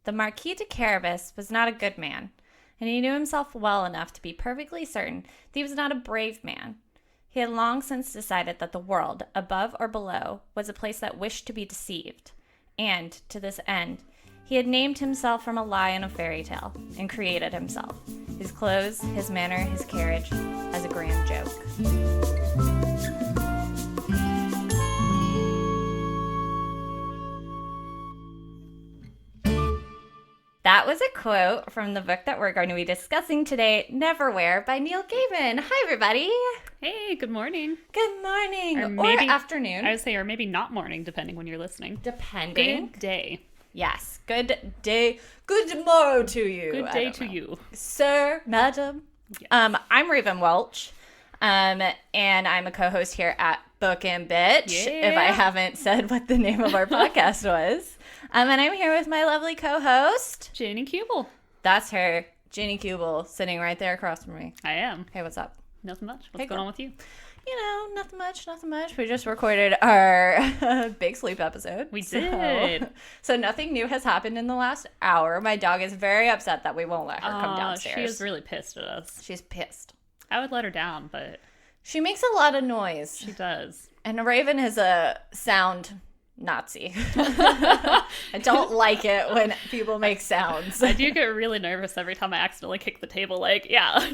The Marquis de Carabas was not a good man, and he knew himself well enough to be perfectly certain that he was not a brave man. He had long since decided that the world, above or below, was a place that wished to be deceived, and, to this end, he had named himself from a lie in a fairy tale, and created himself, his clothes, his manner, his carriage, as a grand joke. That was a quote from the book that we're going to be discussing today, Neverwhere by Neil Gaiman. Hi, everybody. Hey, good morning. Good morning. Or afternoon. I would say, or maybe not morning, depending when you're listening. Depending. Good day. Yes. Good day. Good morrow to you. Good day to you. Sir, madam. Yes. I'm Raven Welch, and I'm a co-host here at Book&Bitch, if I haven't said what the name of our podcast was. And I'm here with my lovely co-host, Jenny Kubel. That's her, Jenny Kubel, sitting right there across from me. I am. Hey, what's up? Nothing much. What's going on with you? You know, nothing much. We just recorded our big sleep episode. We did. So nothing new has happened in the last hour. My dog is very upset that we won't let her come downstairs. She is really pissed at us. She's pissed. I would let her down, but... She makes a lot of noise. She does. And Raven is a sound Nazi. I don't like it when people make sounds. I do get really nervous every time I accidentally kick the table, yeah.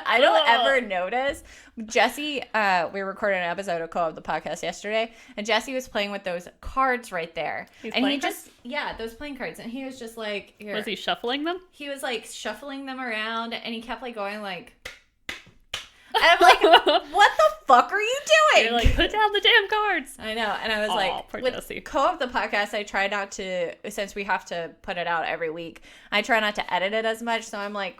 I don't ever notice. Jesse, we recorded an episode of Co-op the podcast yesterday, and Jesse was playing with those cards right there. Those playing cards, and he was just like, here. Was he shuffling them? He was shuffling them around, and he kept going and I'm like, what the fuck are you doing? You're like, put down the damn cards. I know. And I was with Jesse. Co-op the podcast, I try not to, since we have to put it out every week, I try not to edit it as much. So I'm like,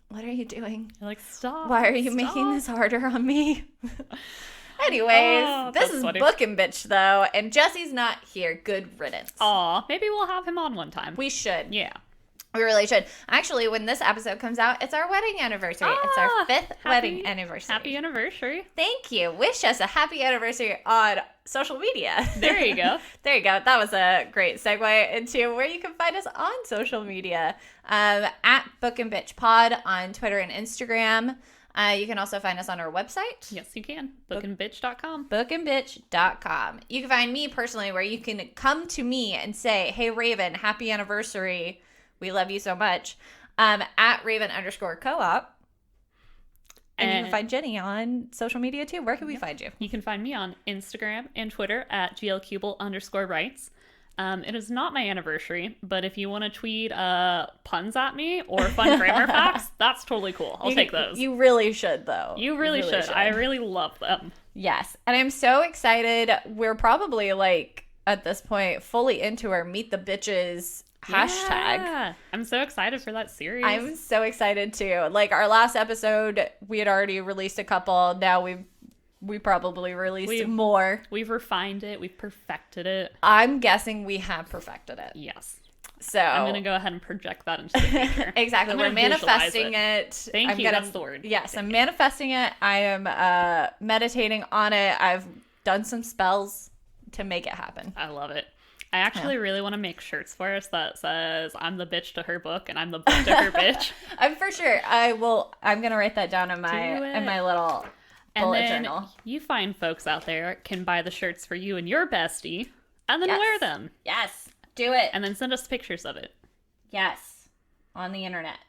what are you doing? You're like, stop. Why are you making this harder on me? Anyways, this is Book&Bitch, though. And Jesse's not here. Good riddance. Aw, maybe we'll have him on one time. We should. Yeah. We really should. Actually, when this episode comes out, it's our wedding anniversary. It's our 5th wedding anniversary. Happy anniversary. Thank you. Wish us a happy anniversary on social media. There you go. There you go. That was a great segue into where you can find us on social media. At Book&Bitch Pod on Twitter and Instagram. You can also find us on our website. Yes, you can. Bookandbitch.com. Bookandbitch.com. You can find me personally where you can come to me and say, hey, Raven, happy anniversary. We love you so much. At Raven_co-op. And you can find Jenny on social media too. Where can we find you? You can find me on Instagram and Twitter at glcubel_writes. It is not my anniversary, but if you want to tweet puns at me or fun grammar facts, that's totally cool. I'll take those. You really should, though. You really should. I really love them. Yes. And I'm so excited. We're probably, at this point, fully into our Meet the Bitches hashtag. Yeah. I'm so excited for that series. I'm so excited too. Our last episode, we had already released a couple. Now we probably released more. We've refined it. We've perfected it. I'm guessing we have perfected it. Yes. So I'm going to go ahead and project that into the future. Exactly. We're manifesting it. Thank you. That's the word. Yes, I'm manifesting it. I am meditating on it. I've done some spells to make it happen. I love it. I actually really want to make shirts for us that says I'm the bitch to her book and I'm the book to her bitch. I'm for sure. I'm gonna write that down in my little bullet journal. You fine folks out there can buy the shirts for you and your bestie and then wear them. Yes. Do it. And then send us pictures of it. Yes. On the internet.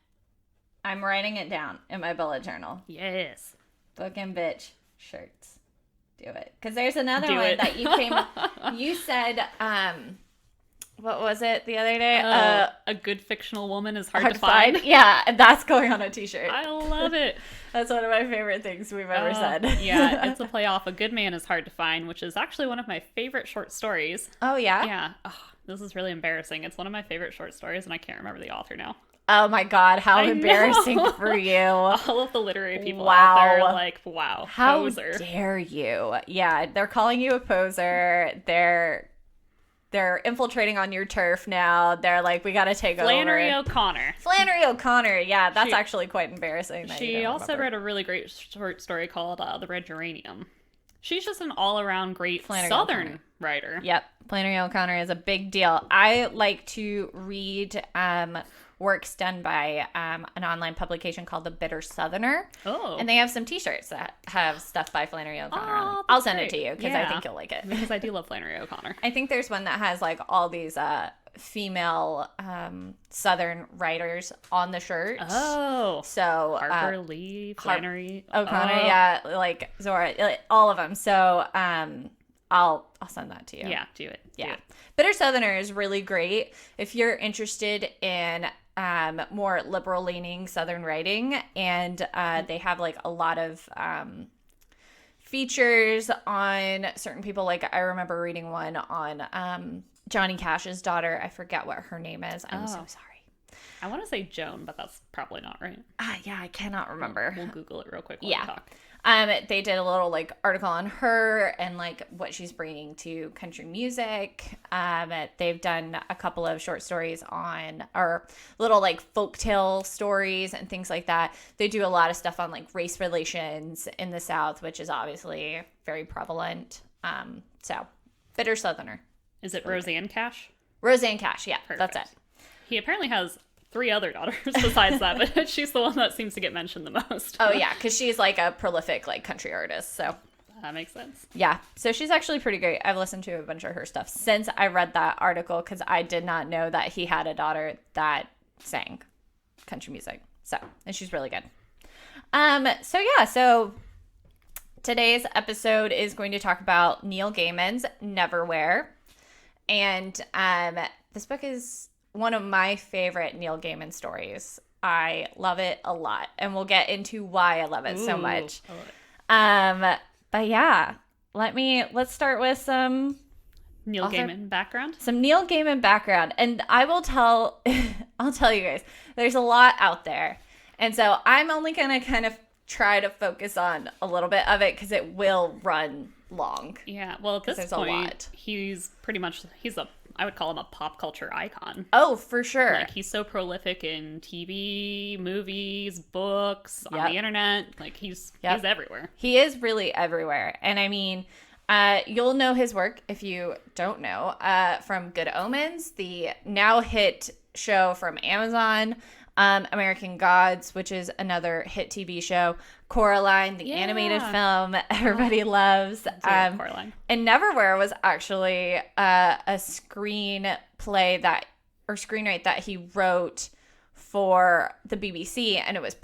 I'm writing it down in my bullet journal. Yes. Book&Bitch shirts. Do it. Because there's another one that you said, what was it the other day? A good fictional woman is hard to find. Yeah, and that's going on a t-shirt. I love it. That's one of my favorite things we've ever said. Yeah, it's a play off A Good Man is Hard to Find, which is actually one of my favorite short stories. Oh, yeah? Yeah. Oh, this is really embarrassing. It's one of my favorite short stories, and I can't remember the author now. Oh my God, how embarrassing for you. All of the literary people out there are like, wow, how poser. Dare you? Yeah, they're calling you a poser. They're infiltrating on your turf now. They're like, we got to take Flannery over. Flannery O'Connor. Yeah, that's actually quite embarrassing. She also read a really great short story called The Red Geranium. She's just an all-around great Flannery Southern O'Connor. writer. Yep. Flannery O'Connor is a big deal. I like to read works done by an online publication called The Bitter Southerner. Oh. And they have some t-shirts that have stuff by Flannery O'Connor on them. Oh, I'll that's send it great. to you because I think you'll like it. Because I do love Flannery O'Connor. I think there's one that has like all these female Southern writers on the shirt. Oh. So Harper Lee, Flannery O'Connor, yeah, like Zora, like, all of them. So I'll send that to you. Yeah, do it. Yeah. Bitter Southerner is really great if you're interested in more liberal leaning Southern writing, and they have like a lot of features on certain people. Like I remember reading one on Johnny Cash's daughter. I forget what her name is. I'm so sorry. I want to say Joan, but that's probably not right. Yeah, I cannot remember. We'll Google it real quick while we talk. They did a little like article on her and like what she's bringing to country music. They've done a couple of short stories on, or little like folktale stories and things like that. They do a lot of stuff on like race relations in the South, which is obviously very prevalent. So Bitter Southerner. Is it Roseanne Cash? Roseanne Cash, yeah. Perfect. That's it. He apparently has 3 other daughters besides that, but she's the one that seems to get mentioned the most. Oh yeah, because she's like a prolific like country artist, so that makes sense. Yeah, so she's actually pretty great. I've listened to a bunch of her stuff since I read that article because I did not know that he had a daughter that sang country music. So, and she's really good. So today's episode is going to talk about Neil Gaiman's Neverwhere, and this book is one of my favorite Neil Gaiman stories. I love it a lot, and we'll get into why I love it so much. I love it. But yeah, let's start with some Neil Gaiman background. Some Neil Gaiman background, and I'll tell you guys, there's a lot out there, and so I'm only gonna kind of try to focus on a little bit of it because it will run long. Yeah, well, at this point, I would call him a pop culture icon. Oh, for sure. Like, he's so prolific in TV, movies, books, on the internet. Like, he's everywhere. He is really everywhere. And I mean, you'll know his work if you don't know, from Good Omens, the now hit show from Amazon, American Gods, which is another hit TV show, Coraline, the animated film everybody loves. Coraline. And Neverwhere was actually a screenwrite that he wrote for the BBC, and it was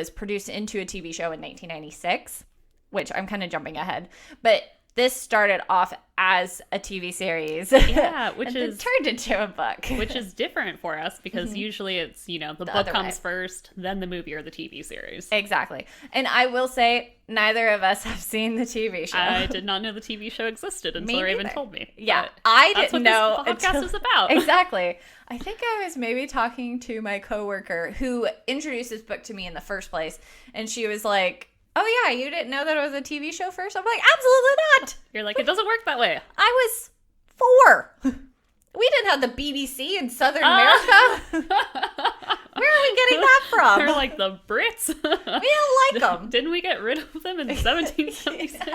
produced into a TV show in 1996, which I'm kind of jumping ahead. But this started off as a TV series. Yeah, which is turned into a book. Which is different for us because usually it's, the book comes first, then the movie or the TV series. Exactly. And I will say neither of us have seen the TV show. I did not know the TV show existed until Raven told me. Yeah, I didn't know. That's what this podcast is about. Exactly. I think I was maybe talking to my coworker who introduced this book to me in the first place, and she was like, "Oh yeah, you didn't know that it was a TV show first?" I'm like, absolutely not. You're like, it doesn't work that way. I was 4. We didn't have the BBC in Southern America. Where are we getting that from? They're like the Brits. We don't like them. Didn't we get rid of them in 1776?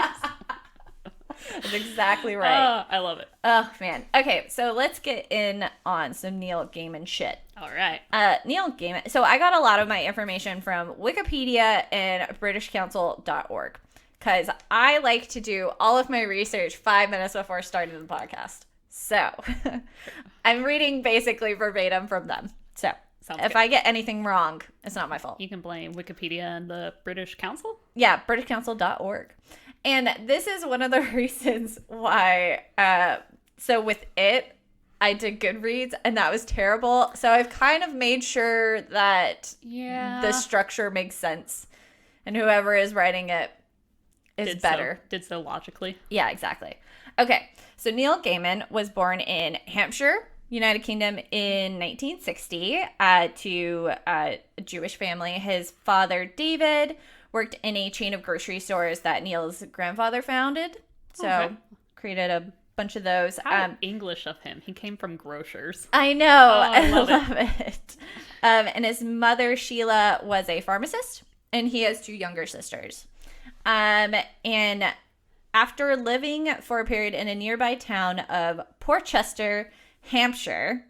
That's exactly right. I love it. Oh, man. Okay, so let's get in on some Neil Gaiman shit. All right. Neil Gaiman. So I got a lot of my information from Wikipedia and BritishCouncil.org because I like to do all of my research 5 minutes before starting the podcast. So I'm reading basically verbatim from them. So if I get anything wrong, it's not my fault. You can blame Wikipedia and the British Council? Yeah, BritishCouncil.org. And this is one of the reasons why, so with it, I did Goodreads, and that was terrible. So I've kind of made sure that the structure makes sense, and whoever is writing it is better. Did so logically. Yeah, exactly. Okay, so Neil Gaiman was born in Hampshire, United Kingdom in 1960 to a Jewish family. His father, David, worked in a chain of grocery stores that Neil's grandfather founded. So created a bunch of those. How English of him. He came from grocers. I know. I love it. And his mother, Sheila, was a pharmacist, and he has 2 younger sisters. And after living for a period in a nearby town of Portchester, Hampshire,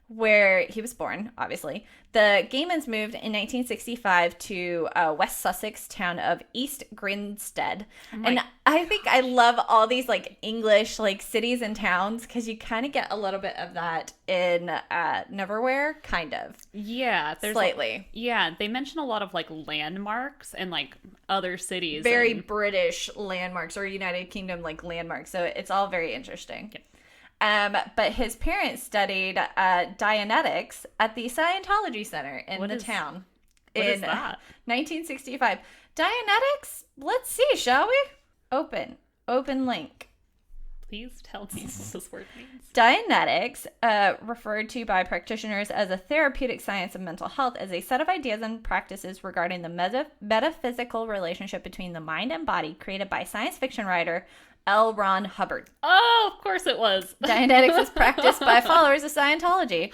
where he was born, obviously, the Gaimans moved in 1965 to West Sussex town of East Grinstead. And I think I love all these like English like cities and towns because you kind of get a little bit of that in Neverwhere, kind of. Yeah, there's slightly. They mention a lot of like landmarks and like other cities. Very British landmarks or United Kingdom like landmarks. So it's all very interesting. Yep. But his parents studied Dianetics at the Scientology Center in What the is town that? in 1965. Dianetics? Let's see, shall we? Open link. Please tell me what this word means. Dianetics, referred to by practitioners as a therapeutic science of mental health, is a set of ideas and practices regarding the metaphysical relationship between the mind and body created by science fiction writer L. Ron Hubbard. Oh, of course it was. Dianetics is practiced by followers of Scientology,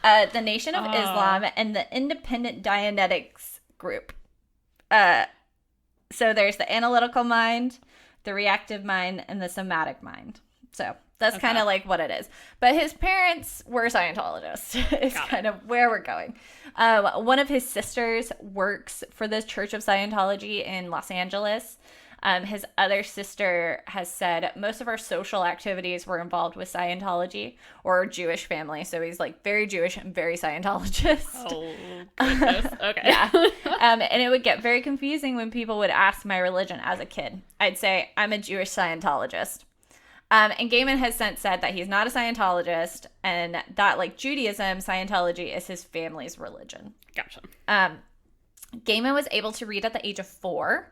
the Nation of Islam, and the Independent Dianetics Group. So there's the analytical mind, the reactive mind, and the somatic mind. So that's kind of like what it is. But his parents were Scientologists. It's kind of where we're going. One of his sisters works for the Church of Scientology in Los Angeles. His other sister has said most of our social activities were involved with Scientology or a Jewish family. So he's like very Jewish and very Scientologist. Oh, goodness. Okay. Yeah. And it would get very confusing when people would ask my religion as a kid. I'd say, I'm a Jewish Scientologist. And Gaiman has since said that he's not a Scientologist and that like Judaism, Scientology is his family's religion. Gotcha. Gaiman was able to read at the age of 4.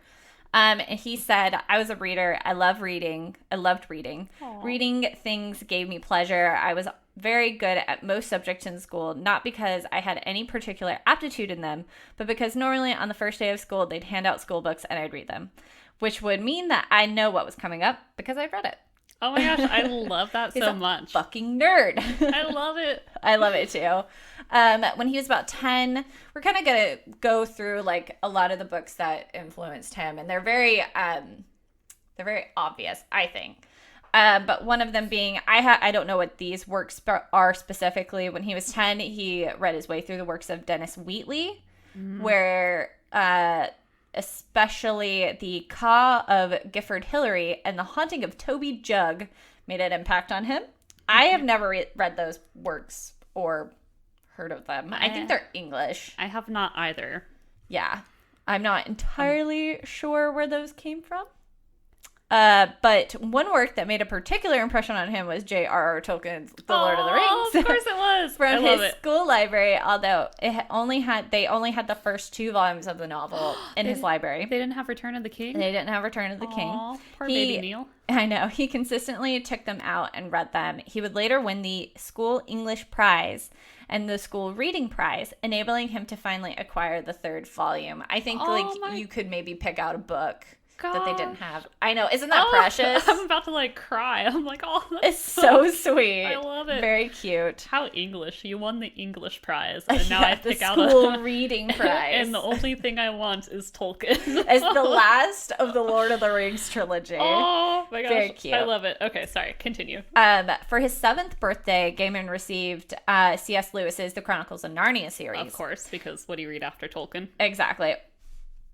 And he said, I was a reader. I loved reading. Aww. Reading things gave me pleasure. I was very good at most subjects in school, not because I had any particular aptitude in them, but because normally on the first day of school, they'd hand out school books and I'd read them, which would mean that I know what was coming up because I'd read it. Oh my gosh, I love that so much. Fucking nerd. I love it. I love it too. When he was about 10, we're kind of going to go through like a lot of the books that influenced him, and they're very obvious, I think. But one of them being, I don't know what these works are specifically. When he was 10, he read his way through the works of Dennis Wheatley, where especially the Caw of Gifford Hillary and the Haunting of Toby Jug made an impact on him. I have never read those works or heard of them. I think they're English. I have not either. Yeah. I'm not entirely sure where those came from. But one work that made a particular impression on him was J.R.R. Tolkien's The Lord of the Rings. Of course it was. From his school library, although they only had the first 2 volumes of the novel in his library. They didn't have Return of the King? They didn't have Return of the King. Poor baby Neil. I know. He consistently took them out and read them. He would later win the school English prize and the school reading prize, enabling him to finally acquire the 3rd volume. I think you could maybe pick out a book that they didn't have. I know. Isn't that precious? I'm about to like cry. I'm like, it's so sweet. I love it. Very cute. How English. You won the English prize. And now I pick out the school reading prize. And the only thing I want is Tolkien. It's the last of the Lord of the Rings trilogy. Oh my gosh. Very cute. I love it. Okay, sorry. Continue. For his 7th birthday, Gaiman received C.S. Lewis's The Chronicles of Narnia series. Of course, because what do you read after Tolkien? Exactly.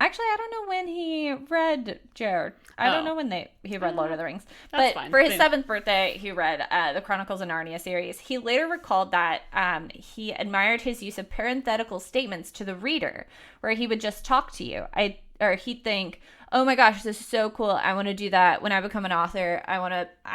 Actually, I don't know when he read Jared. I don't know when he read Lord of the Rings. But fine. For his 7th birthday, he read the Chronicles of Narnia series. He later recalled that he admired his use of parenthetical statements to the reader, where he would just talk to you. He'd think, oh my gosh, this is so cool. I want to do that when I become an author. I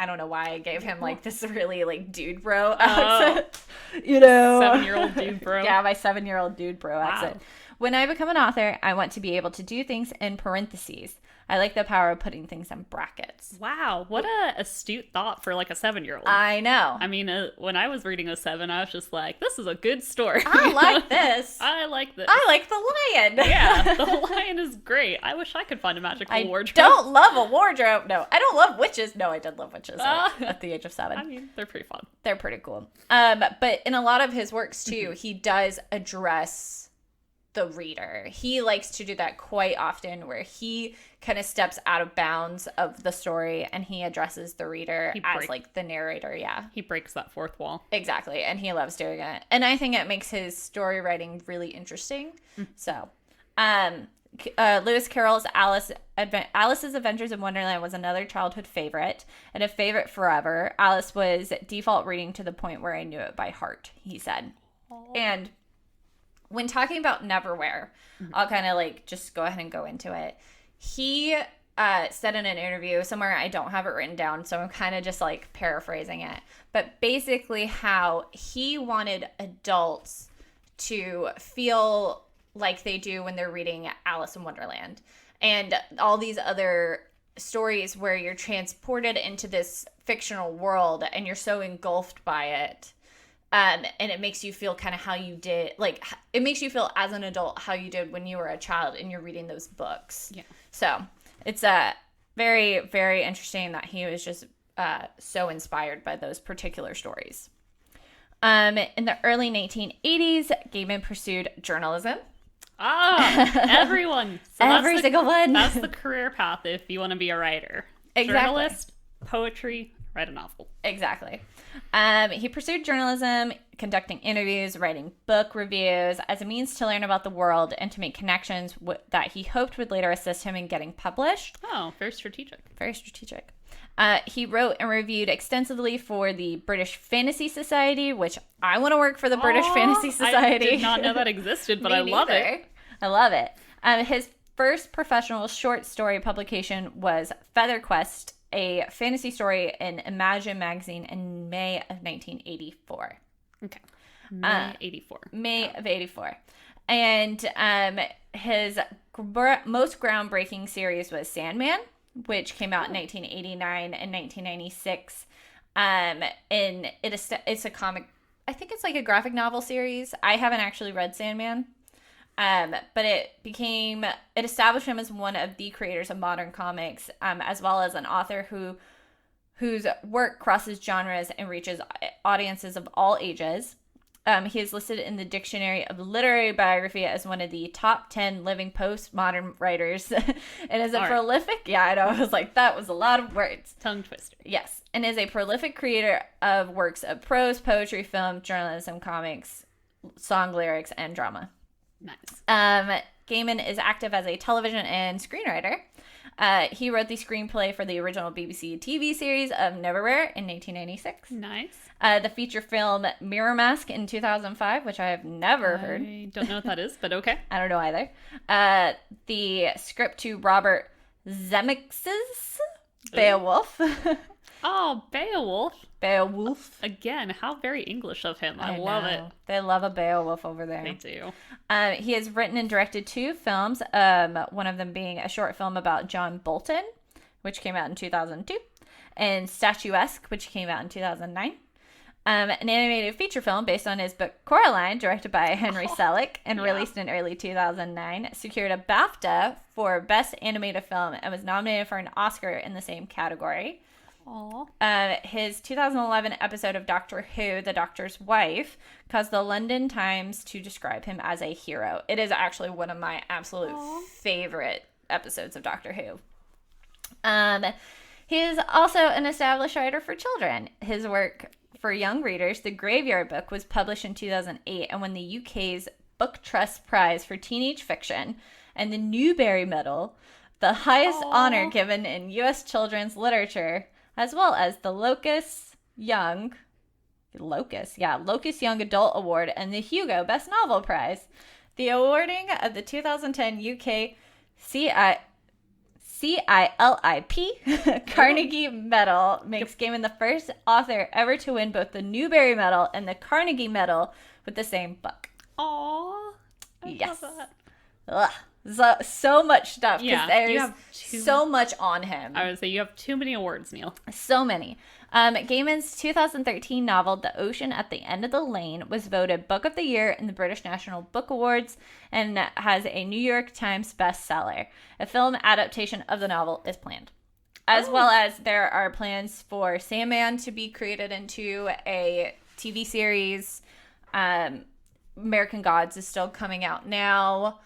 don't know why I gave him like this really like dude bro accent. 7-year-old dude bro. Yeah, my 7-year-old dude bro accent. When I become an author, I want to be able to do things in parentheses. I like the power of putting things in brackets. Wow, what a astute thought for like a 7-year-old. I know. I mean, when I was reading a 7, I was just like, this is a good story. I like this. I like this. I like the lion. Yeah, the lion is great. I wish I could find a magical wardrobe. I don't love a wardrobe. No, I don't love witches. No, I did love witches at the age of 7. I mean, they're pretty fun. They're pretty cool. But in a lot of his works, too, he does address the reader. He likes to do that quite often, where he kind of steps out of bounds of the story and he addresses the reader as like the narrator. Yeah. He breaks that fourth wall. Exactly. And he loves doing it. And I think it makes his story writing really interesting. So, Lewis Carroll's Alice's Adventures in Wonderland was another childhood favorite and a favorite forever. Alice was default reading to the point where I knew it by heart, he said. Aww. And when talking about Neverwhere, I'll kind of like just go ahead and go into it. He said in an interview somewhere, I don't have it written down, so I'm kind of just like paraphrasing it, but basically how he wanted adults to feel like they do when they're reading Alice in Wonderland and all these other stories where you're transported into this fictional world and you're so engulfed by it. And it makes you feel kind of how you did, like, it makes you feel as an adult how you did when you were a child and you're reading those books. Yeah. So it's very, very interesting that he was just so inspired by those particular stories. In the early 1980s, Gaiman pursued journalism. Everyone. So Every single one. That's the career path if you want to be a writer. Exactly. Journalist, poetry, write a novel. Exactly. He pursued journalism, conducting interviews, writing book reviews as a means to learn about the world and to make connections that he hoped would later assist him in getting published. Oh, very strategic. Very strategic. He wrote and reviewed extensively for the British Fantasy Society, which I want to work for the British Fantasy Society. I did not know that existed, but I love it. I love it. His first professional short story publication was Feather Quest, a fantasy story in Imagine magazine in May of 1984. Okay. May 84. May of 84. And his most groundbreaking series was Sandman, which came out in 1989 and 1996. And it's a comic, I think it's like a graphic novel series. I haven't actually read Sandman. But it established him as one of the creators of modern comics, as well as an author whose work crosses genres and reaches audiences of all ages. He is listed in the Dictionary of Literary Biography as one of the top 10 living postmodern writers, and is a prolific. Yeah, I know. I was like, that was a lot of words. Tongue twister. Yes, and is a prolific creator of works of prose, poetry, film, journalism, comics, song lyrics, and drama. Nice. Gaiman is active as a television and screenwriter. He wrote the screenplay for the original BBC TV series of Neverwhere in 1996. Nice. The feature film Mirror Mask in 2005, which I have never heard. I don't know what that is, but okay. I don't know either. The script to Robert Zemeckis' Beowulf. Oh, Beowulf. Beowulf. Again, how very English of him. I love it. They love a Beowulf over there. They do. He has written and directed 2 films, one of them being a short film about John Bolton, which came out in 2002, and Statuesque, which came out in 2009. An animated feature film based on his book Coraline, directed by Henry Selick and released in early 2009, secured a BAFTA for Best Animated Film and was nominated for an Oscar in the same category. His 2011 episode of Doctor Who, The Doctor's Wife, caused the London Times to describe him as a hero. It is actually one of my absolute favorite episodes of Doctor Who. He is also an established writer for children. His work for young readers, The Graveyard Book, was published in 2008 and won the UK's Book Trust Prize for Teenage Fiction and the Newbery Medal, the highest honor given in US children's literature, as well as the Locus Young Adult Award and the Hugo Best Novel Prize. The awarding of the 2010 UK CILIP Carnegie Medal makes Gaiman the first author ever to win both the Newbery Medal and the Carnegie Medal with the same book. Aww. I love that. Ugh. So much stuff because there's so much on him. I would say you have too many awards, Neil. So many. Gaiman's 2013 novel, The Ocean at the End of the Lane, was voted Book of the Year in the British National Book Awards and has a New York Times bestseller. A film adaptation of the novel is planned. As well as there are plans for Sandman to be created into a TV series. American Gods is still coming out now.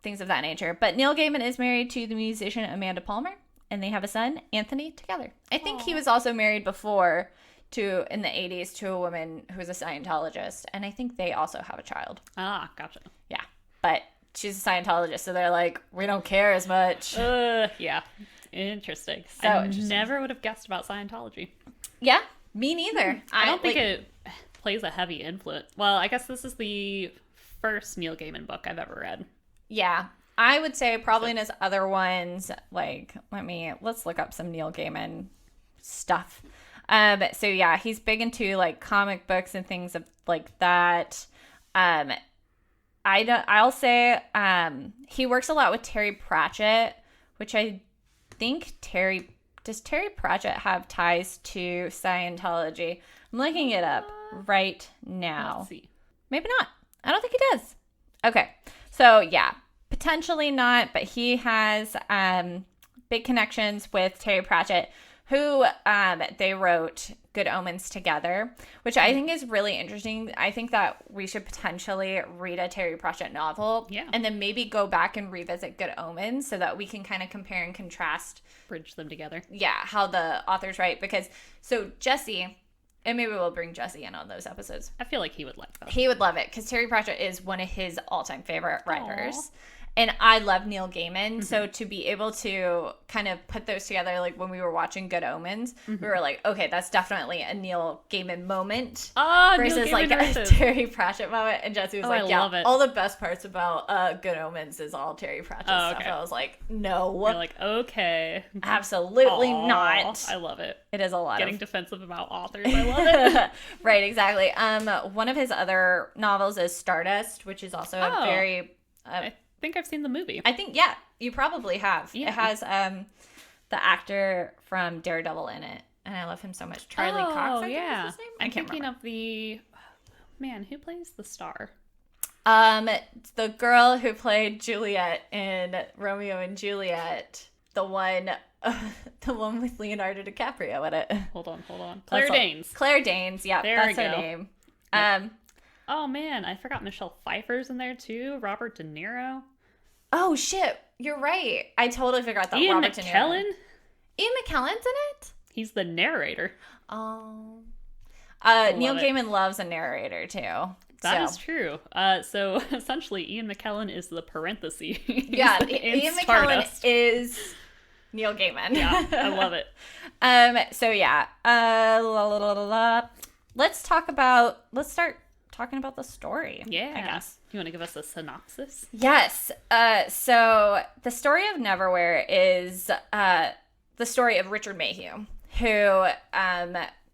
Things of that nature. But Neil Gaiman is married to the musician Amanda Palmer, and they have a son, Anthony, together. I think he was also married before in the 80s to a woman who was a Scientologist, and I think they also have a child. Ah, gotcha. Yeah, but she's a Scientologist, so they're like, we don't care as much. Yeah. Interesting. So I interesting. never would have guessed about Scientology. Yeah, me neither. I don't think it plays a heavy influence. Well, I guess this is the first Neil Gaiman book I've ever read. Yeah, I would say probably in his other ones, like, let's look up some Neil Gaiman stuff. So yeah, he's big into like comic books and things like that. I'll say he works a lot with Terry Pratchett, which I think does Terry Pratchett have ties to Scientology? I'm looking it up right now. Let's see. Maybe not. I don't think he does. Okay. So yeah, potentially not, but he has big connections with Terry Pratchett, who they wrote Good Omens together, which I think is really interesting. I think that we should potentially read a Terry Pratchett novel, and then maybe go back and revisit Good Omens so that we can kind of compare and contrast. Bridge them together. Yeah, how the authors write. Because, so Jesse, and maybe we'll bring Jesse in on those episodes. I feel like he would like that. He would love it, because Terry Pratchett is one of his all-time favorite writers. Aww. And I love Neil Gaiman, so to be able to kind of put those together, like when we were watching Good Omens, we were like, okay, that's definitely a Neil Gaiman moment versus like a Terry Pratchett moment. And Jesse was like, yeah, all the best parts about Good Omens is all Terry Pratchett stuff. I was like, no. You're like, okay. Absolutely not. I love it. It is a lot Getting defensive about authors. I love it. Right, exactly. One of his other novels is Stardust, which is also a very... I think I've seen the movie. I think, yeah, you probably have. Yeah. It has the actor from Daredevil in it, and I love him so much. Charlie Cox, I think is his name. I'm thinking of the man who plays the star. The girl who played Juliet in Romeo and Juliet, the one with Leonardo DiCaprio in it. Hold on. Claire Danes. Claire Danes, yeah, that's her name. Oh man, I forgot Michelle Pfeiffer's in there too. Robert De Niro. Oh shit, you're right. I totally forgot that. Ian Robert McKellen. De Niro. Ian McKellen's in it? He's the narrator. Oh. Neil Gaiman loves a narrator too. That is true. So essentially, Ian McKellen is the parenthesis. Yeah, Ian McKellen is Neil Gaiman. Yeah, I love it. So yeah. Let's start talking about the story. Yeah. I guess. You want to give us a synopsis? Yes. So the story of Neverwhere is the story of Richard Mayhew, who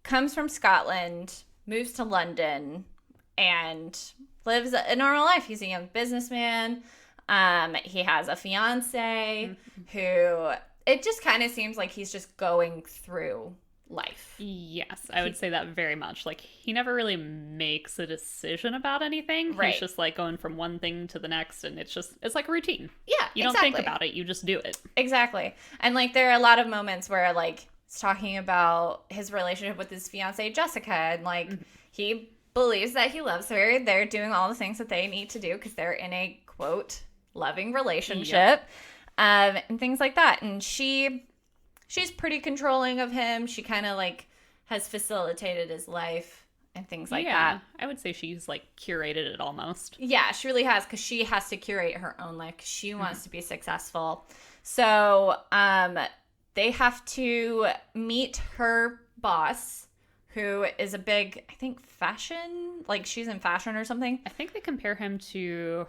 comes from Scotland, moves to London, and lives a normal life. He's a young businessman. He has a fiance who it just kind of seems like he's just going through life. Yes, I would say that very much. Like, he never really makes a decision about anything. Right. He's just like going from one thing to the next, and it's like routine. Yeah, you don't think about it, you just do it. Exactly. And like there are a lot of moments where like it's talking about his relationship with his fiancée Jessica, and like he believes that he loves her. They're doing all the things that they need to do because they're in a quote loving relationship. And things like that. And she's pretty controlling of him. She kind of like has facilitated his life and things like that. I would say she's like curated it almost. Yeah, she really has, because she has to curate her own life because she wants to be successful. So they have to meet her boss, who is a big, I think, fashion, like she's in fashion or something. I think they compare him to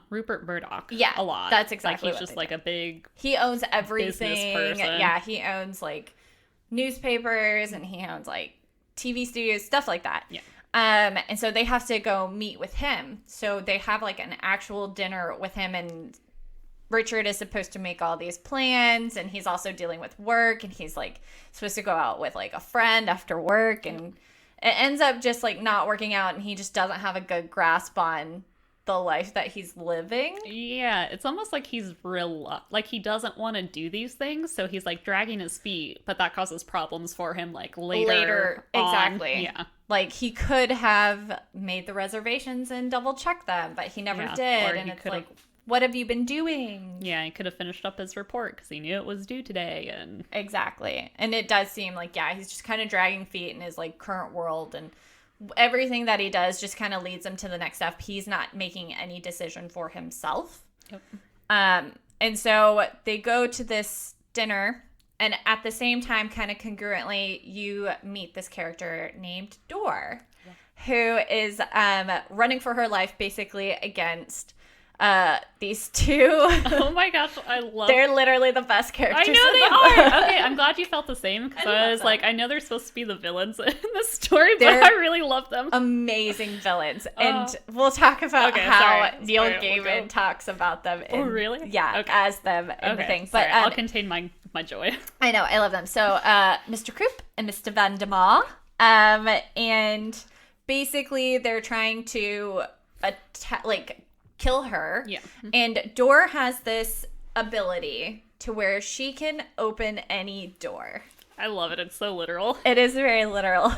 Rupert Murdoch. Yeah, a lot. That's exactly like he's just like a big. He owns everything. Business person. Yeah, he owns like newspapers and he owns like TV studios, stuff like that. Yeah. And so they have to go meet with him. So they have like an actual dinner with him, and Richard is supposed to make all these plans, and he's also dealing with work, and he's like supposed to go out with like a friend after work, and it ends up just like not working out, and he just doesn't have a good grasp on the life that he's living. Yeah, it's almost like he's like he doesn't want to do these things, so he's like dragging his feet, but that causes problems for him like later on. Exactly. Yeah. Like he could have made the reservations and double checked them, but he never did. And it's like, what have you been doing? Yeah, he could have finished up his report because he knew it was due today. And exactly. And it does seem like, yeah, he's just kind of dragging feet in his like current world, and everything that he does just kind of leads him to the next step. He's not making any decision for himself. Yep. And so they go to this dinner, and at the same time, kind of congruently, you meet this character named Dor, who is running for her life basically against these two. Oh my gosh, they're literally the best characters. I know they are. Okay, I'm glad you felt the same, because I was like, I know they're supposed to be the villains in the story, but I really love them. Amazing villains. And we'll talk about how Neil Gaiman talks about them. Oh, really? Yeah, as them and the thing. But I'll contain my joy. I know, I love them. So Mr. Croup and Mr. Van der Maar, and basically they're trying to kill her. Yeah. And Dor has this ability to where she can open any door. I love it. It's so literal. It is very literal.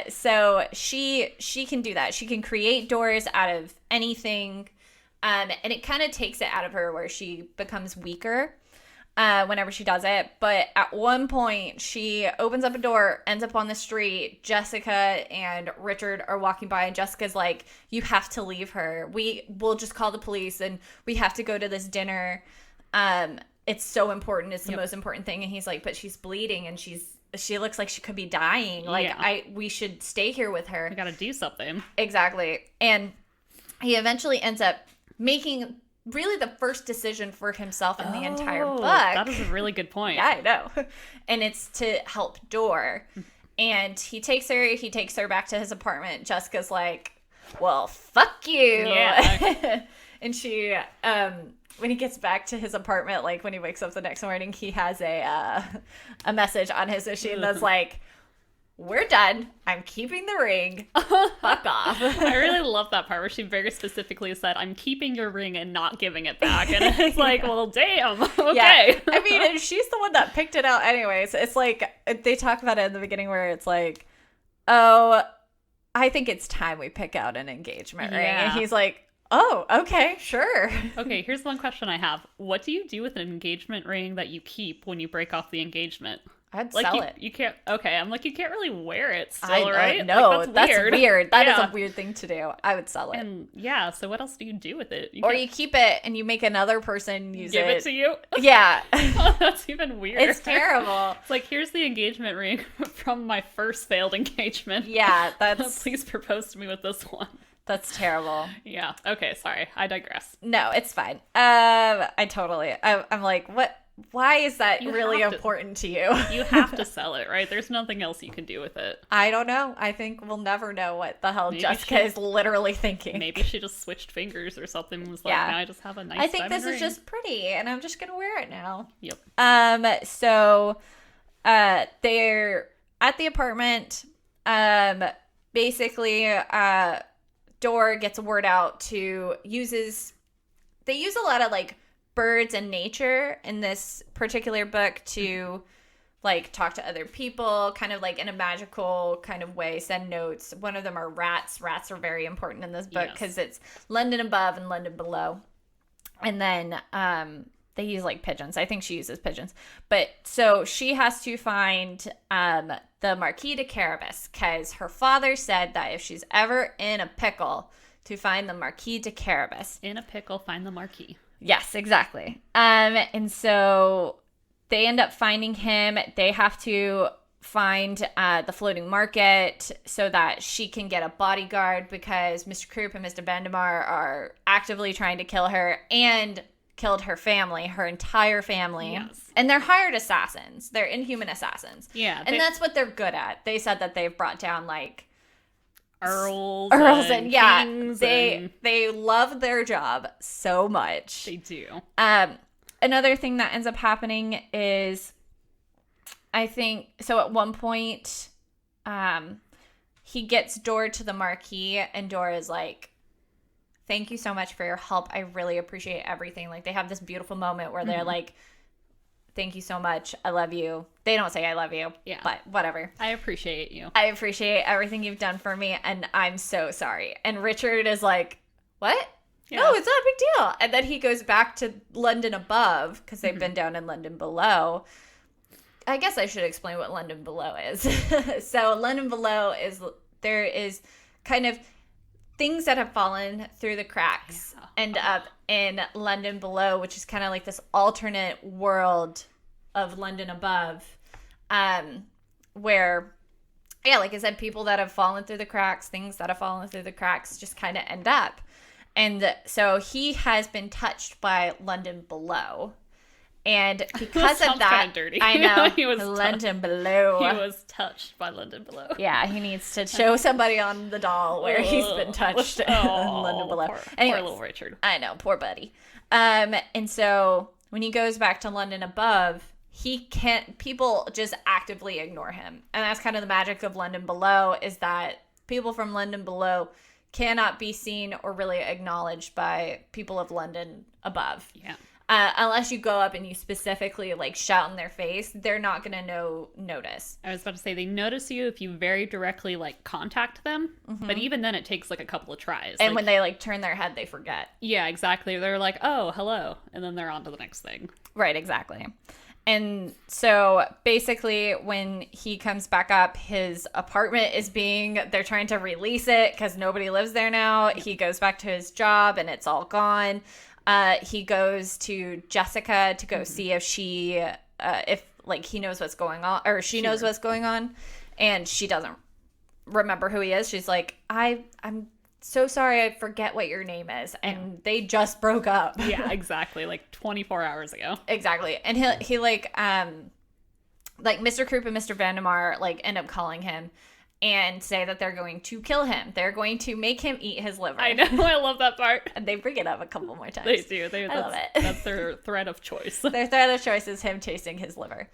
So she can do that. She can create doors out of anything. And it kind of takes it out of her where she becomes weaker whenever she does it. But at one point, she opens up a door, ends up on the street. Jessica and Richard are walking by, and Jessica's like, you have to leave her. We'll just call the police, and we have to go to this dinner. It's so important. It's the most important thing. And he's like, but she's bleeding, and she looks like she could be dying. Like, we should stay here with her. We gotta do something. Exactly. And he eventually ends up making really the first decision for himself in the entire book. That is a really good point. Yeah, I know. And it's to help Dor. And he takes her back to his apartment. Jessica's like, well, fuck you. Yeah. And she, when he gets back to his apartment, like when he wakes up the next morning, he has a message on his machine that's like, we're done. I'm keeping the ring. Fuck off. I really love that part where she very specifically said, I'm keeping your ring and not giving it back. And it's like, well, damn. Okay. Yeah. I mean, and she's the one that picked it out anyways. It's like, they talk about it in the beginning where it's like, oh, I think it's time we pick out an engagement ring. And he's like, oh, okay, sure. Okay, here's one question I have. What do you do with an engagement ring that you keep when you break off the engagement? I'd sell it. You can't. Okay, I'm like, you can't really wear it still, right? No, like, that's weird. That is a weird thing to do. I would sell it. And so what else do you do with it? You keep it and you make another person use give it to you. Yeah. Oh, that's even weird. It's terrible. It's like, here's the engagement ring from my first failed engagement. Yeah, that's. Please propose to me with this one. That's terrible. Yeah. Okay. Sorry. I digress. No, it's fine. I'm like, what? Why is that really important to you? You have to sell it, right? There's nothing else you can do with it. I don't know. I think we'll never know what the hell Jessica is literally thinking. Maybe she just switch fingers or something and was like, now I just have a nice I think this ring. is just pretty and I'm just going to wear it now. Yep. So they're at the apartment. Basically, Dor gets a word out they use a lot of like birds and nature in this particular book to like talk to other people, kind of like in a magical kind of way, send notes. One of them are rats. Rats are very important in this book because it's London above and London below. And then they use like pigeons. I think she uses pigeons. But so she has to find the Marquis de Carabas because her father said that if she's ever in a pickle, to find the Marquis de Carabas. In a pickle, find the Marquis. Yes, exactly. And so they end up finding him. They have to find the floating market so that she can get a bodyguard because Mr. Croup and Mr. Van der Maar are actively trying to kill her and killed her family, her entire family. Yes. And they're hired assassins. They're inhuman assassins. Yeah. And that's what they're good at. They said that they've brought down like Earls and kings they love their job so much. They do. Another thing that ends up happening is, I think, so at one point, he gets Dor to the Marquis, and Dor is like, thank you so much for your help. I really appreciate everything. Like, they have this beautiful moment where they're like, thank you so much. I love you. They don't say I love you, but whatever. I appreciate you. I appreciate everything you've done for me, and I'm so sorry. And Richard is like, what? Yeah. No, it's not a big deal. And then he goes back to London above, because they've been down in London below. I guess I should explain what London below is. So London below there is kind of things that have fallen through the cracks end up in London below, which is kind of like this alternate world of London above, where, like I said, people that have fallen through the cracks, things that have fallen through the cracks just kind of end up. And so he has been touched by London below. And because of that, kind of dirty. I know, he was London below. He was touched by London below. Yeah, he needs to show somebody on the doll where he's been touched in London below. Poor little Richard. I know, poor buddy. And so when he goes back to London above, people just actively ignore him. And that's kind of the magic of London below, is that people from London below cannot be seen or really acknowledged by people of London above. Yeah. Unless you go up and you specifically like shout in their face, they're not going to notice. I was about to say, they notice you if you very directly like contact them, but even then it takes like a couple of tries. And when they like turn their head, they forget. Yeah, exactly. They're like, oh, hello. And then they're on to the next thing. Right, exactly. And so basically when he comes back up, his apartment they're trying to release it because nobody lives there now. He goes back to his job and it's all gone. He goes to Jessica to go see if he knows what's going on, or she knows what's going on, and she doesn't remember who he is. She's like, I'm so sorry, I forget what your name is, and they just broke up. Yeah, exactly, like 24 hours ago. Exactly, and he like Mr. Croup and Mr. Vandemar like end up calling him and say that they're going to kill him. They're going to make him eat his liver. I know. I love that part. And they bring it up a couple more times. They do. I love it. That's their threat of choice. Their threat of choice is him tasting his liver.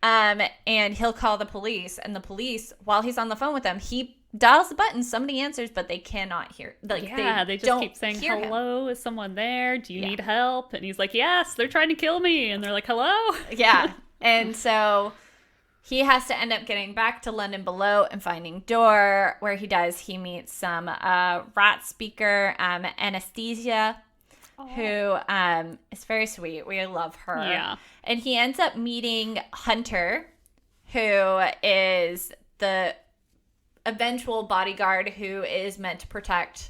And he'll call the police. And the police, while he's on the phone with them, he dials the button. Somebody answers, but they cannot hear. Like, they just keep saying, hello, is someone there? Do you need help? And he's like, yes, they're trying to kill me. And they're like, hello? Yeah. And so he has to end up getting back to London below and finding Dor, where he meets some rat speaker, Anastasia, who is very sweet. We love her. Yeah. And he ends up meeting Hunter, who is the eventual bodyguard who is meant to protect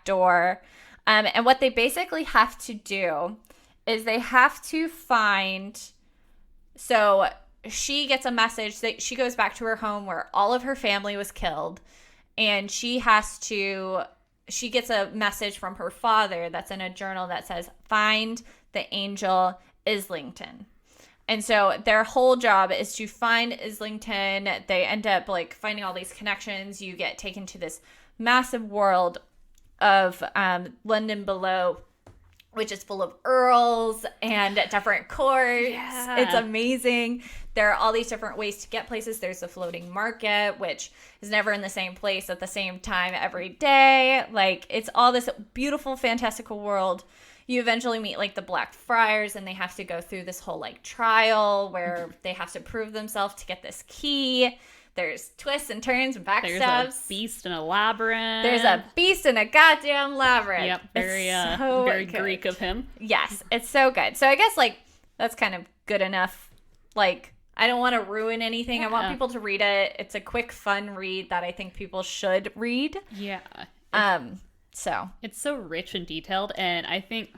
Dor. And what they basically have to do is they have to find... So she gets a message that she goes back to her home where all of her family was killed, and she gets a message from her father that's in a journal that says, find the angel Islington. And so their whole job is to find Islington. They end up like finding all these connections. You get taken to this massive world of London below, which is full of earls and different courts. Yeah. It's amazing. There are all these different ways to get places. There's a floating market, which is never in the same place at the same time every day. Like, it's all this beautiful, fantastical world. You eventually meet, like, the Black Friars, and they have to go through this whole, like, trial where they have to prove themselves to get this key. There's twists and turns and backstabs. There's a beast in a labyrinth. There's a beast in a goddamn labyrinth. Yep, very Greek of him. Yes, it's so good. So I guess, like, that's kind of good enough. Like, I don't want to ruin anything. Yeah. I want people to read it. It's a quick, fun read that I think people should read. Yeah. So it's so rich and detailed, and I think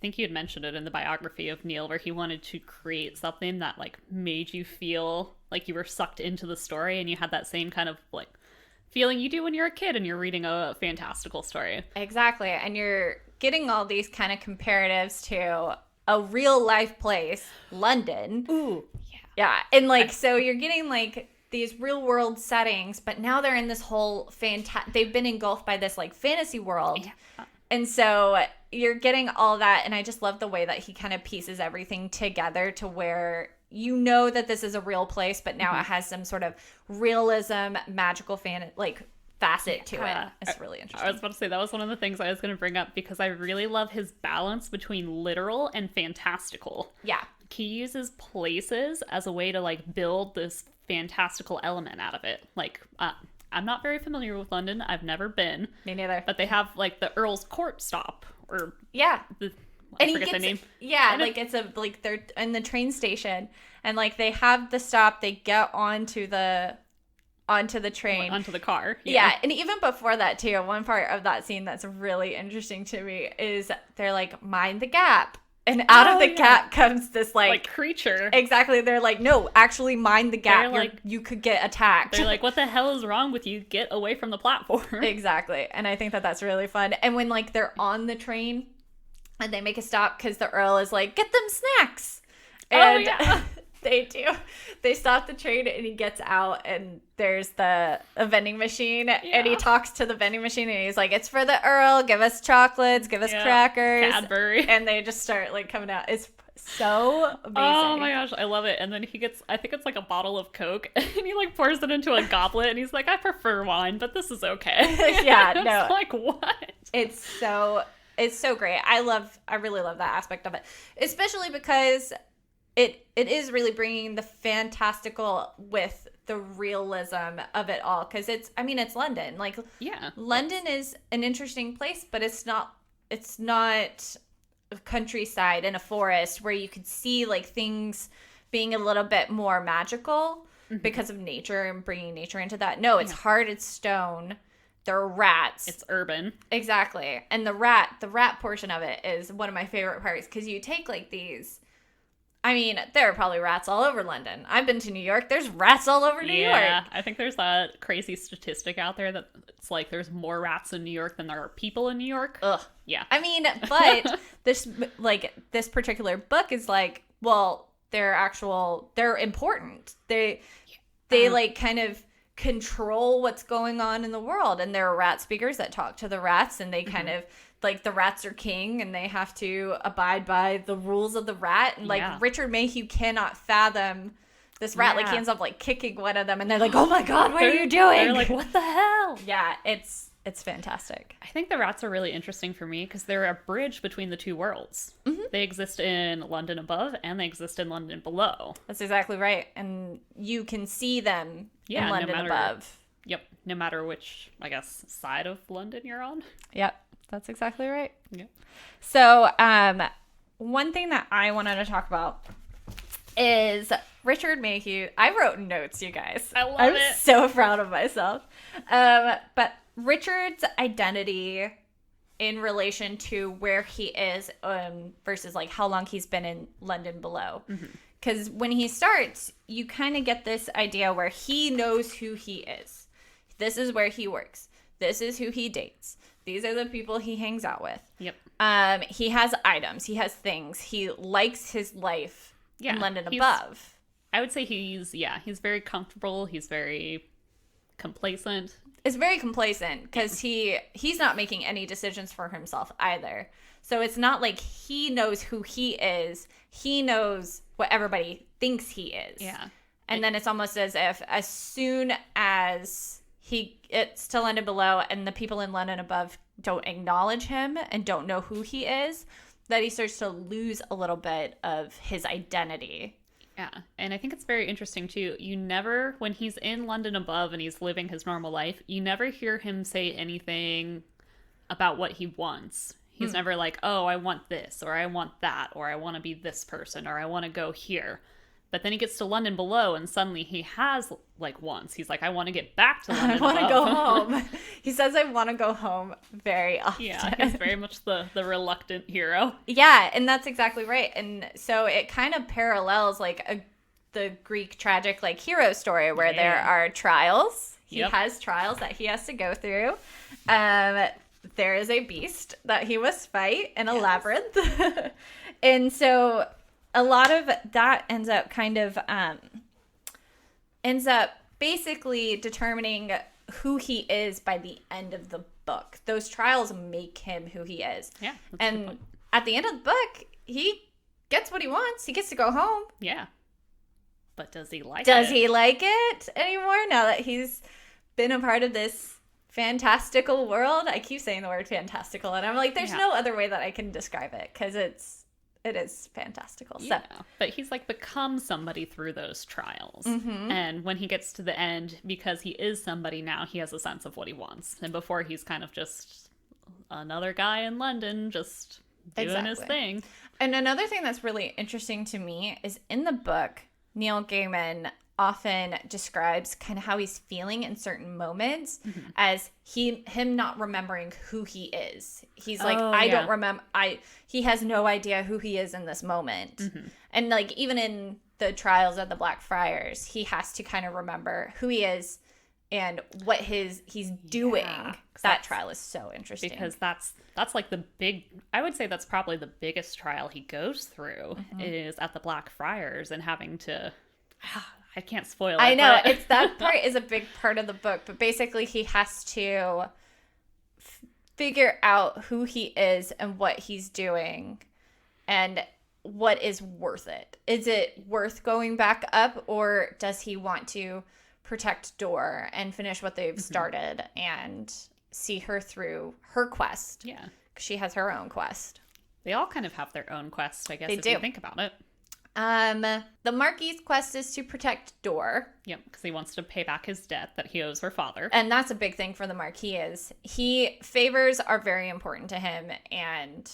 you had mentioned it in the biography of Neil, where he wanted to create something that like made you feel like you were sucked into the story, and you had that same kind of like feeling you do when you're a kid and you're reading a fantastical story. Exactly. And you're getting all these kind of comparatives to a real life place, London. Ooh. Yeah. Yeah. And like, so you're getting like these real world settings, but now they're in this whole they've been engulfed by this like fantasy world. Yeah. And so you're getting all that. And I just love the way that he kind of pieces everything together to where you know that this is a real place, but now it has some sort of realism, magical facet to it. It's really interesting. I was about to say that was one of the things I was going to bring up because I really love his balance between literal and fantastical. Yeah. He uses places as a way to like build this fantastical element out of it. Like, I'm not very familiar with London. I've never been. Me neither. But they have like the Earl's Court stop, or I forget the name. Yeah, like it's like they're in the train station, and like they have the stop. They get onto the train, onto the car. Yeah, and even before that too, one part of that scene that's really interesting to me is they're like, mind the gap. And out of the gap comes this like creature. Exactly. They're like, no, actually mind the gap. Like, you could get attacked. They're like, what the hell is wrong with you? Get away from the platform. Exactly. And I think that that's really fun. And when like they're on the train and they make a stop because the Earl is like, get them snacks. And they do. They stop the train and he gets out and there's a vending machine and he talks to the vending machine and he's like, it's for the Earl. Give us chocolates. Give us crackers. Cadbury. And they just start like coming out. It's so amazing. Oh my gosh, I love it. And then he gets, I think it's like a bottle of Coke and he like pours it into a goblet and he's like, I prefer wine, but this is okay. Yeah, no. Like, what? It's so great. I really love that aspect of it, especially because it is really bringing the fantastical with the realism of it all, because it's London. Like, London is an interesting place, but it's not a countryside in a forest where you could see like things being a little bit more magical because of nature and bringing nature into that. No, it's hard, it's stone. There are rats. It's urban. Exactly. And the rat portion of it is one of my favorite parts, because you take like these, there are probably rats all over London. I've been to New York. There's rats all over New York. Yeah, I think there's that crazy statistic out there that it's like there's more rats in New York than there are people in New York. Ugh. Yeah. But this particular book is like, well, they're important. They like kind of control what's going on in the world, and there are rat speakers that talk to the rats, and they kind of like, the rats are king and they have to abide by the rules of the rat, and like Richard Mayhew cannot fathom this rat. Like, he ends up like kicking one of them and they're like, oh my god, what are you doing? They're like, what the hell? Yeah, it's fantastic. I think the rats are really interesting for me because they're a bridge between the two worlds. They exist in London above and they exist in London below. That's exactly right. And you can see them in London above. Yep. No matter which, I guess, side of London you're on. Yep. That's exactly right. Yep. So, one thing that I wanted to talk about is Richard Mayhew. I wrote notes, you guys. I'm so proud of myself. But Richard's identity in relation to where he is versus like how long he's been in London below. Because when he starts, you kind of get this idea where he knows who he is. This is where he works. This is who he dates. These are the people he hangs out with. Yep. He has items. He has things. He likes his life in London above. I would say he's very comfortable. He's very complacent. It's very complacent because he's not making any decisions for himself either. So it's not like he knows who he is. He knows what everybody thinks he is. Yeah. And then it's almost as if as soon as it's to London below and the people in London above don't acknowledge him and don't know who he is, that he starts to lose a little bit of his identity. Yeah, and I think it's very interesting too. When he's in London above and he's living his normal life, you never hear him say anything about what he wants. He's never like, oh, I want this, or I want that, or I want to be this person, or I want to go here. But then he gets to London below and suddenly he has like wants. He's like, I want to get back to London above. I want to go home. He says, I want to go home very often. Yeah, he's very much the reluctant hero. Yeah, and that's exactly right. And so it kind of parallels like the Greek tragic like hero story where there are trials. He has trials that he has to go through. There is a beast that he must fight in a labyrinth. And so a lot of that ends up basically determining who he is by the end of the book. Those trials make him who he is. Yeah. And at the end of the book, he gets what he wants. He gets to go home. Yeah. But does he like it? Does he like it anymore now that he's been a part of this fantastical world. I keep saying the word fantastical, and I'm like, there's Yeah. no other way that I can describe it, because it is fantastical. Yeah, but he's like become somebody through those trials. And when he gets to the end, because he is somebody now, he has a sense of what he wants. And before, he's kind of just another guy in London just doing his thing. And another thing that's really interesting to me is in the book, Neil Gaiman often describes kind of how he's feeling in certain moments as him not remembering who he is. He's like, I don't remember. He has no idea who he is in this moment. And like, even in the trials of the Black Friars, he has to kind of remember who he is and what he's doing. That trial is so interesting, because that's like I would say that's probably the biggest trial he goes through is at the Black Friars, and having to I can't spoil it. I know, it's that part is a big part of the book, but basically he has to figure out who he is and what he's doing and what is worth it. Is it worth going back up, or does he want to protect Dor and finish what they've started and see her through her quest? Yeah. 'Cause she has her own quest. They all kind of have their own quest, I guess, if you think about it. The Marquis's quest is to protect Dor. Yep, because he wants to pay back his debt that he owes her father. And that's a big thing for the Marquis is favors are very important to him, and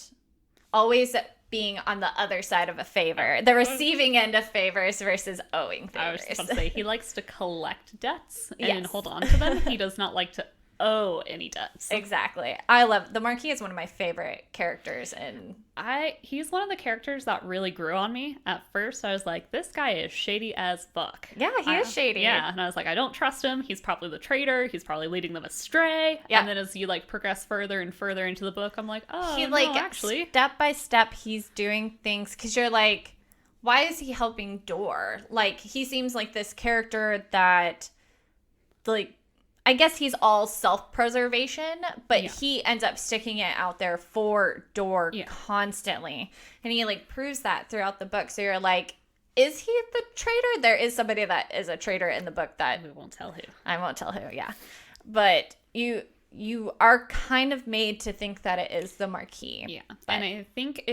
always being on the other side of a favor. The receiving end of favors versus owing favors. I was just going to say, he likes to collect debts and hold on to them. He does not like to owe any debts. Exactly. I love the Marquis is one of my favorite characters, and he's one of the characters that really grew on me. At first I was like, this guy is shady as fuck. Yeah, he is shady. Yeah, and I was like, I don't trust him. He's probably the traitor. He's probably leading them astray. Yeah. And then as you like progress further and further into the book, I'm like, oh, he no, actually step by step he's doing things, because you're like, why is he helping Dor? Like, he seems like this character that, like, I guess he's all self-preservation, but he ends up sticking it out there for Dor constantly. And he, like, proves that throughout the book. So you're like, is he the traitor? There is somebody that is a traitor in the book that... We won't tell who. I won't tell who, yeah. But you are kind of made to think that it is the Marquis. Yeah. And I think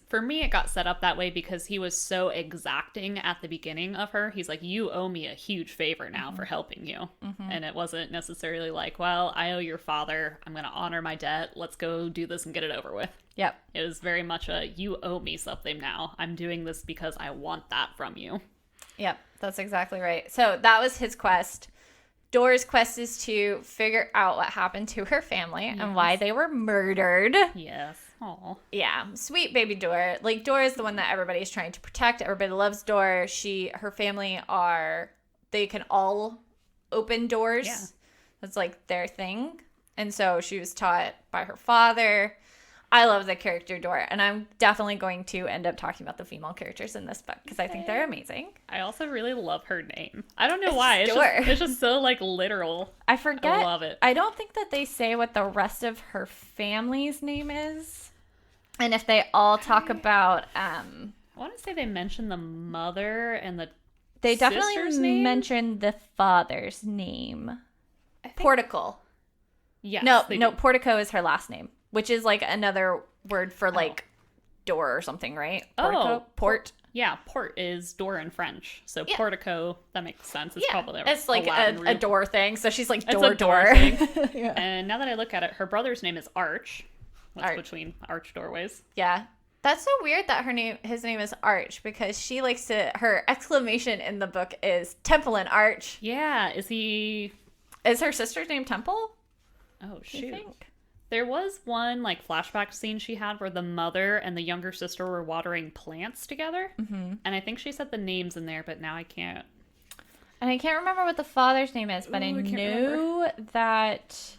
for me, it got set up that way because he was so exacting at the beginning of her. He's like, you owe me a huge favor now for helping you. And it wasn't necessarily like, well, I owe your father. I'm going to honor my debt. Let's go do this and get it over with. Yep. It was very much you owe me something now. I'm doing this because I want that from you. Yep. That's exactly right. So that was his quest. Dor's quest is to figure out what happened to her family and why they were murdered. Yes. Aw. Yeah. Sweet baby Dor. Like, Dor is the one that everybody's trying to protect. Everybody loves Dor. Her family they can all open doors. Yeah. That's like their thing. And so she was taught by her father. I love the character Dor, and I'm definitely going to end up talking about the female characters in this book because I think they're amazing. I also really love her name. I don't know why. It's just so, like, literal. I forget. I love it. I don't think that they say what the rest of her family's name is. And if they all talk about... I want to say they mention the mother and the They definitely sister's name? mention the father's name. Portico. Yes. No, Portico is her last name, which is like another word for like door or something, right? Portico? Port. Yeah, port is door in French. So portico, that makes sense. It's probably it's like a door thing. So she's like it's a door. Yeah. And now that I look at it, her brother's name is Arch. What's between arch doorways? Yeah. That's so weird that his name is Arch, because she likes to, her exclamation in the book is Temple and Arch. Yeah. Is her sister's name Temple? Oh, shoot. There was one like flashback scene she had where the mother and the younger sister were watering plants together. Mm-hmm. And I think she said the names in there, but now I can't. And I can't remember what the father's name is, but I knew that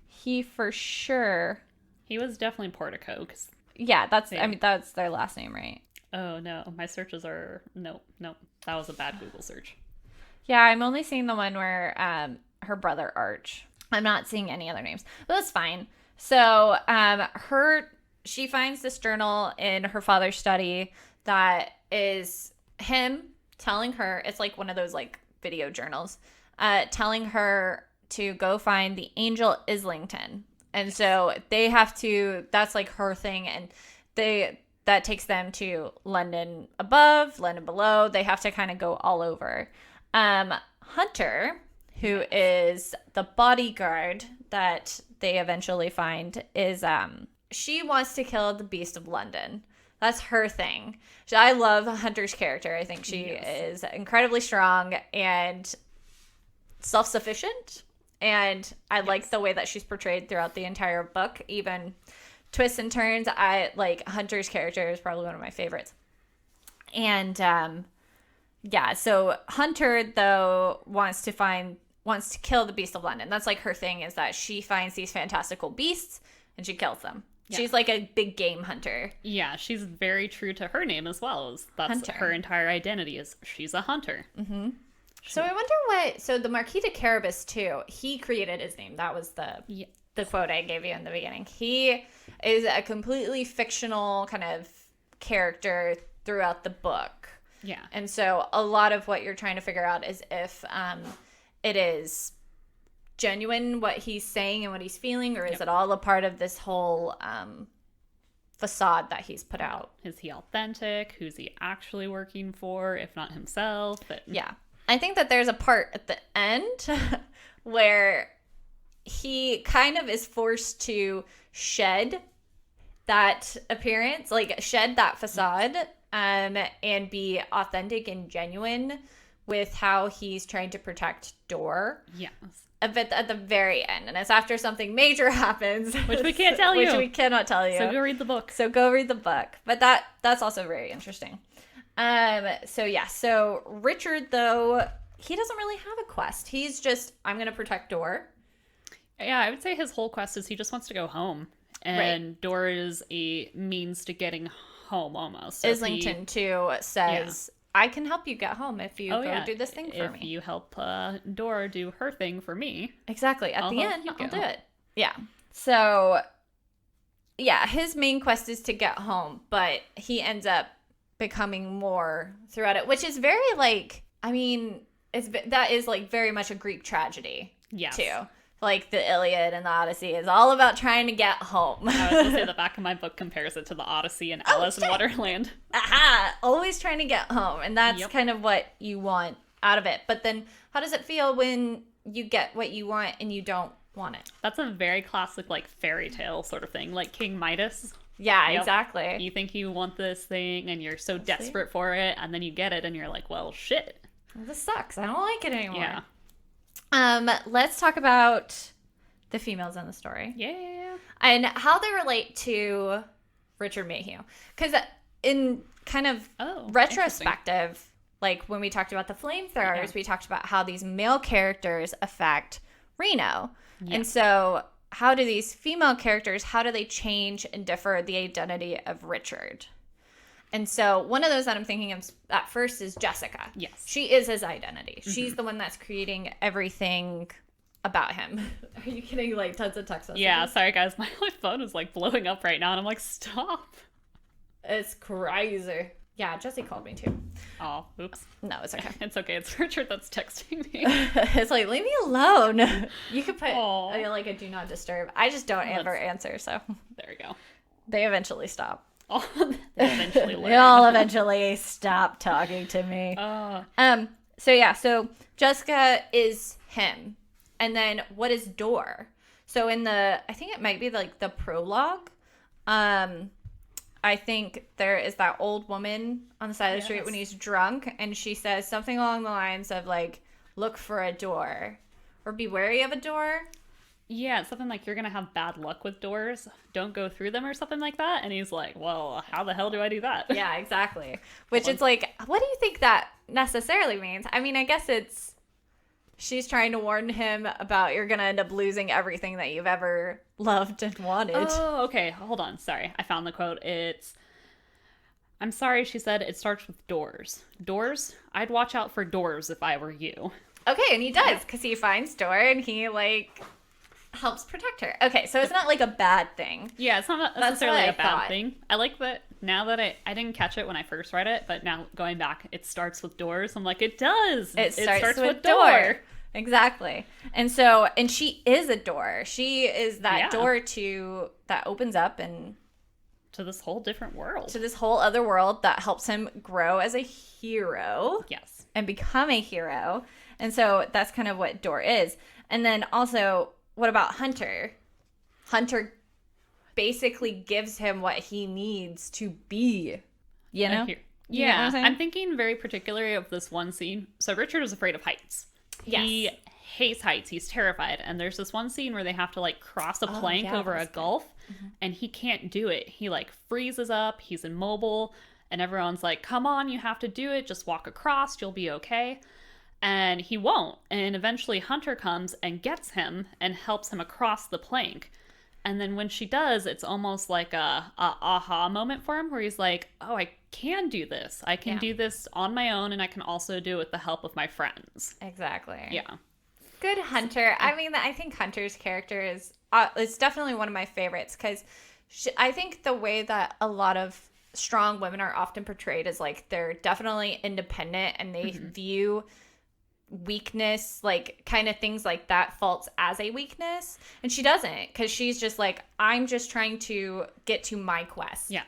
he for sure. He was definitely Portico. Yeah, that's their last name, right? Oh, no. My searches are... Nope. That was a bad Google search. Yeah, I'm only seeing the one where her brother Arch. I'm not seeing any other names, but that's fine. So she finds this journal in her father's study that is him telling her, it's like one of those like video journals, telling her to go find the angel Islington. And so they have to, that's like her thing. And that takes them to London above, London below. They have to kind of go all over. Hunter, who is the bodyguard that they eventually find, is she wants to kill the Beast of London. That's her thing. I love Hunter's character. I think she is incredibly strong and self-sufficient. And I like the way that she's portrayed throughout the entire book, even twists and turns. I like Hunter's character is probably one of my favorites. And so Hunter though wants to kill the Beast of London. That's like her thing, is that she finds these fantastical beasts and she kills them. Yeah. She's like a big game hunter. Yeah, she's very true to her name as well. That's hunter. Her entire identity is she's a hunter. Mm-hmm. So I wonder so the Marquis de Carabas too, he created his name. That was the quote I gave you in the beginning. He is a completely fictional kind of character throughout the book. Yeah. And so a lot of what you're trying to figure out is if it is genuine what he's saying and what he's feeling, or is it all a part of this whole facade that he's put out? Is he authentic? Who's he actually working for, if not himself? Yeah. I think that there's a part at the end where he kind of is forced to shed that appearance, like shed that facade, and be authentic and genuine with how he's trying to protect Dor. Yes. At the very end. And it's after something major happens. Which we can't tell you. Which we cannot tell you. So go read the book. But that's also very interesting. So Richard, though, he doesn't really have a quest. He's just, I'm going to protect Dor. Yeah, I would say his whole quest is he just wants to go home. And Dor is a means to getting home almost. So Islington, too, says, I can help you get home if you do this thing for me. If you help Dor do her thing for me. Exactly. At the end, I'll do it. Yeah. So, his main quest is to get home, but he ends up becoming more throughout it, which is very that is like very much a Greek tragedy. Yes. Too. Like the Iliad and the Odyssey is all about trying to get home. I was going to say the back of my book compares it to the Odyssey and Alice in Wonderland. Aha! Always trying to get home. And that's kind of what you want out of it. But then how does it feel when you get what you want and you don't want it? That's a very classic like fairy tale sort of thing. Like King Midas. Yeah, exactly. You think you want this thing and you're so desperate for it, and then you get it and you're like, well, shit. Well, this sucks. I don't like it anymore. Yeah. Let's talk about the females in the story. Yeah. And how they relate to Richard Mayhew. Because in kind of retrospective, like when we talked about the flamethrowers, we talked about how these male characters affect Reno. Yeah. And so how do these female characters, how do they change and differ the identity of Richard? And so one of those that I'm thinking of at first is Jessica. Yes. She is his identity. Mm-hmm. She's the one that's creating everything about him. Are you getting like tons of text messages? Yeah, sorry guys. My phone is like blowing up right now and I'm like, stop. It's crazy. Yeah, Jesse called me too. Oh, oops. No, it's okay. It's okay. It's Richard that's texting me. It's like, leave me alone. You could put like a do not disturb. I just don't ever answer, so. There we go. They eventually stop. Oh, they eventually learn. They all eventually stop talking to me. So Jessica is him. And then what is Dor? So in I think it might be like the prologue, I think there is that old woman on the side of the street when he's drunk, and she says something along the lines of like, look for a door or be wary of a door. Yeah, it's something like you're going to have bad luck with doors. Don't go through them or something like that. And he's like, well, how the hell do I do that? Yeah, exactly. Which it's like, what do you think that necessarily means? I mean, I guess she's trying to warn him about you're going to end up losing everything that you've ever loved and wanted. Oh, okay. Hold on. Sorry. I found the quote. I'm sorry, she said, it starts with doors. Doors? I'd watch out for doors if I were you. Okay, and he does, because he finds Dor and he like helps protect her. Okay, so it's not like a bad thing. Yeah, it's not necessarily a bad thing. I like that now that I didn't catch it when I first read it, but now going back, it starts with doors. I'm like, it does. It starts with door. Exactly. And so, and she is a door. She is that Yeah. door to that opens up and To this whole different world. to this whole other world that helps him grow as a hero Yes. and become a hero. And so that's kind of what door is. And then also, what about Hunter? Hunter basically gives him what he needs to be, you know? You get what Yeah, I'm saying? I'm thinking very particularly of this one scene. So Richard is afraid of heights. Yes. He hates heights. He's terrified. And there's this one scene where they have to like cross a plank yeah, over that a was good. gulf, and he can't do it. He like freezes up. He's immobile, and everyone's like, "Come on, you have to do it. Just walk across. You'll be okay." And he won't. And eventually Hunter comes and gets him and helps him across the plank. And then when she does, it's almost like a aha moment for him where he's like, oh, I can do this. I can Yeah. do this on my own, and I can also do it with the help of my friends. Exactly. Yeah. Good Hunter. I mean, I think Hunter's character is it's definitely one of my favorites because I think the way that a lot of strong women are often portrayed is like they're definitely independent and they view weakness, like kind of things like that, faults as a weakness. And she doesn't, because she's just like, I'm just trying to get to my quest. Yeah.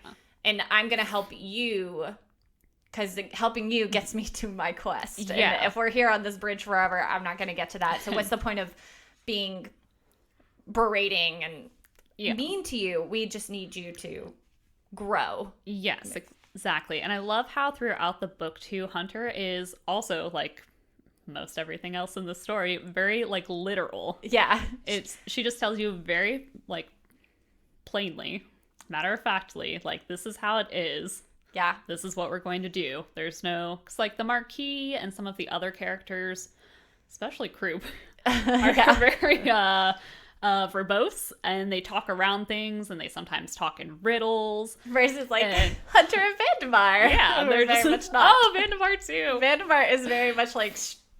And I'm going to help you because helping you gets me to my quest. Yeah. And if we're here on this bridge forever, I'm not going to get to that. So what's the point of being berating and mean to you? We just need you to grow. Yes, exactly. And I love how throughout the book, too, Hunter is also, like most everything else in the story, very, like, literal. Yeah. She just tells you very, like, plainly, matter-of-factly, like, this is how it is. Yeah. This is what we're going to do. There's no... Because, like, the Marquis and some of the other characters, especially Croup, are very verbose, and they talk around things, and they sometimes talk in riddles. Versus, like, Hunter and Vandemar. Yeah, they're just very much not. Oh, Vandemar, too. Vandemar is very much like,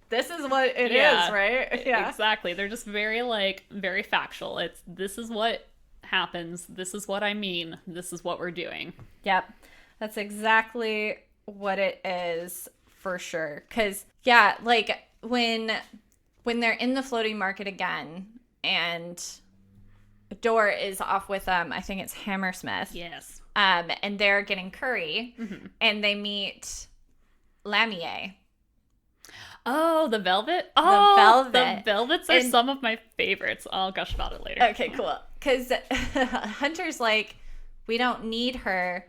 this is what it is, right? Yeah. Exactly. They're just very, like, very factual. It's, this is what happens. This is what I mean. This is what we're doing. Yep. That's exactly what it is for sure. Because, yeah, like, when they're in the floating market again and Dor is off with, I think it's Hammersmith. Yes. And they're getting curry. And they meet Lamier. Oh, the Velvet? Oh, Velvet. The Velvets are some of my favorites. I'll gush about it later. Okay, cool. Because Hunter's like, we don't need her.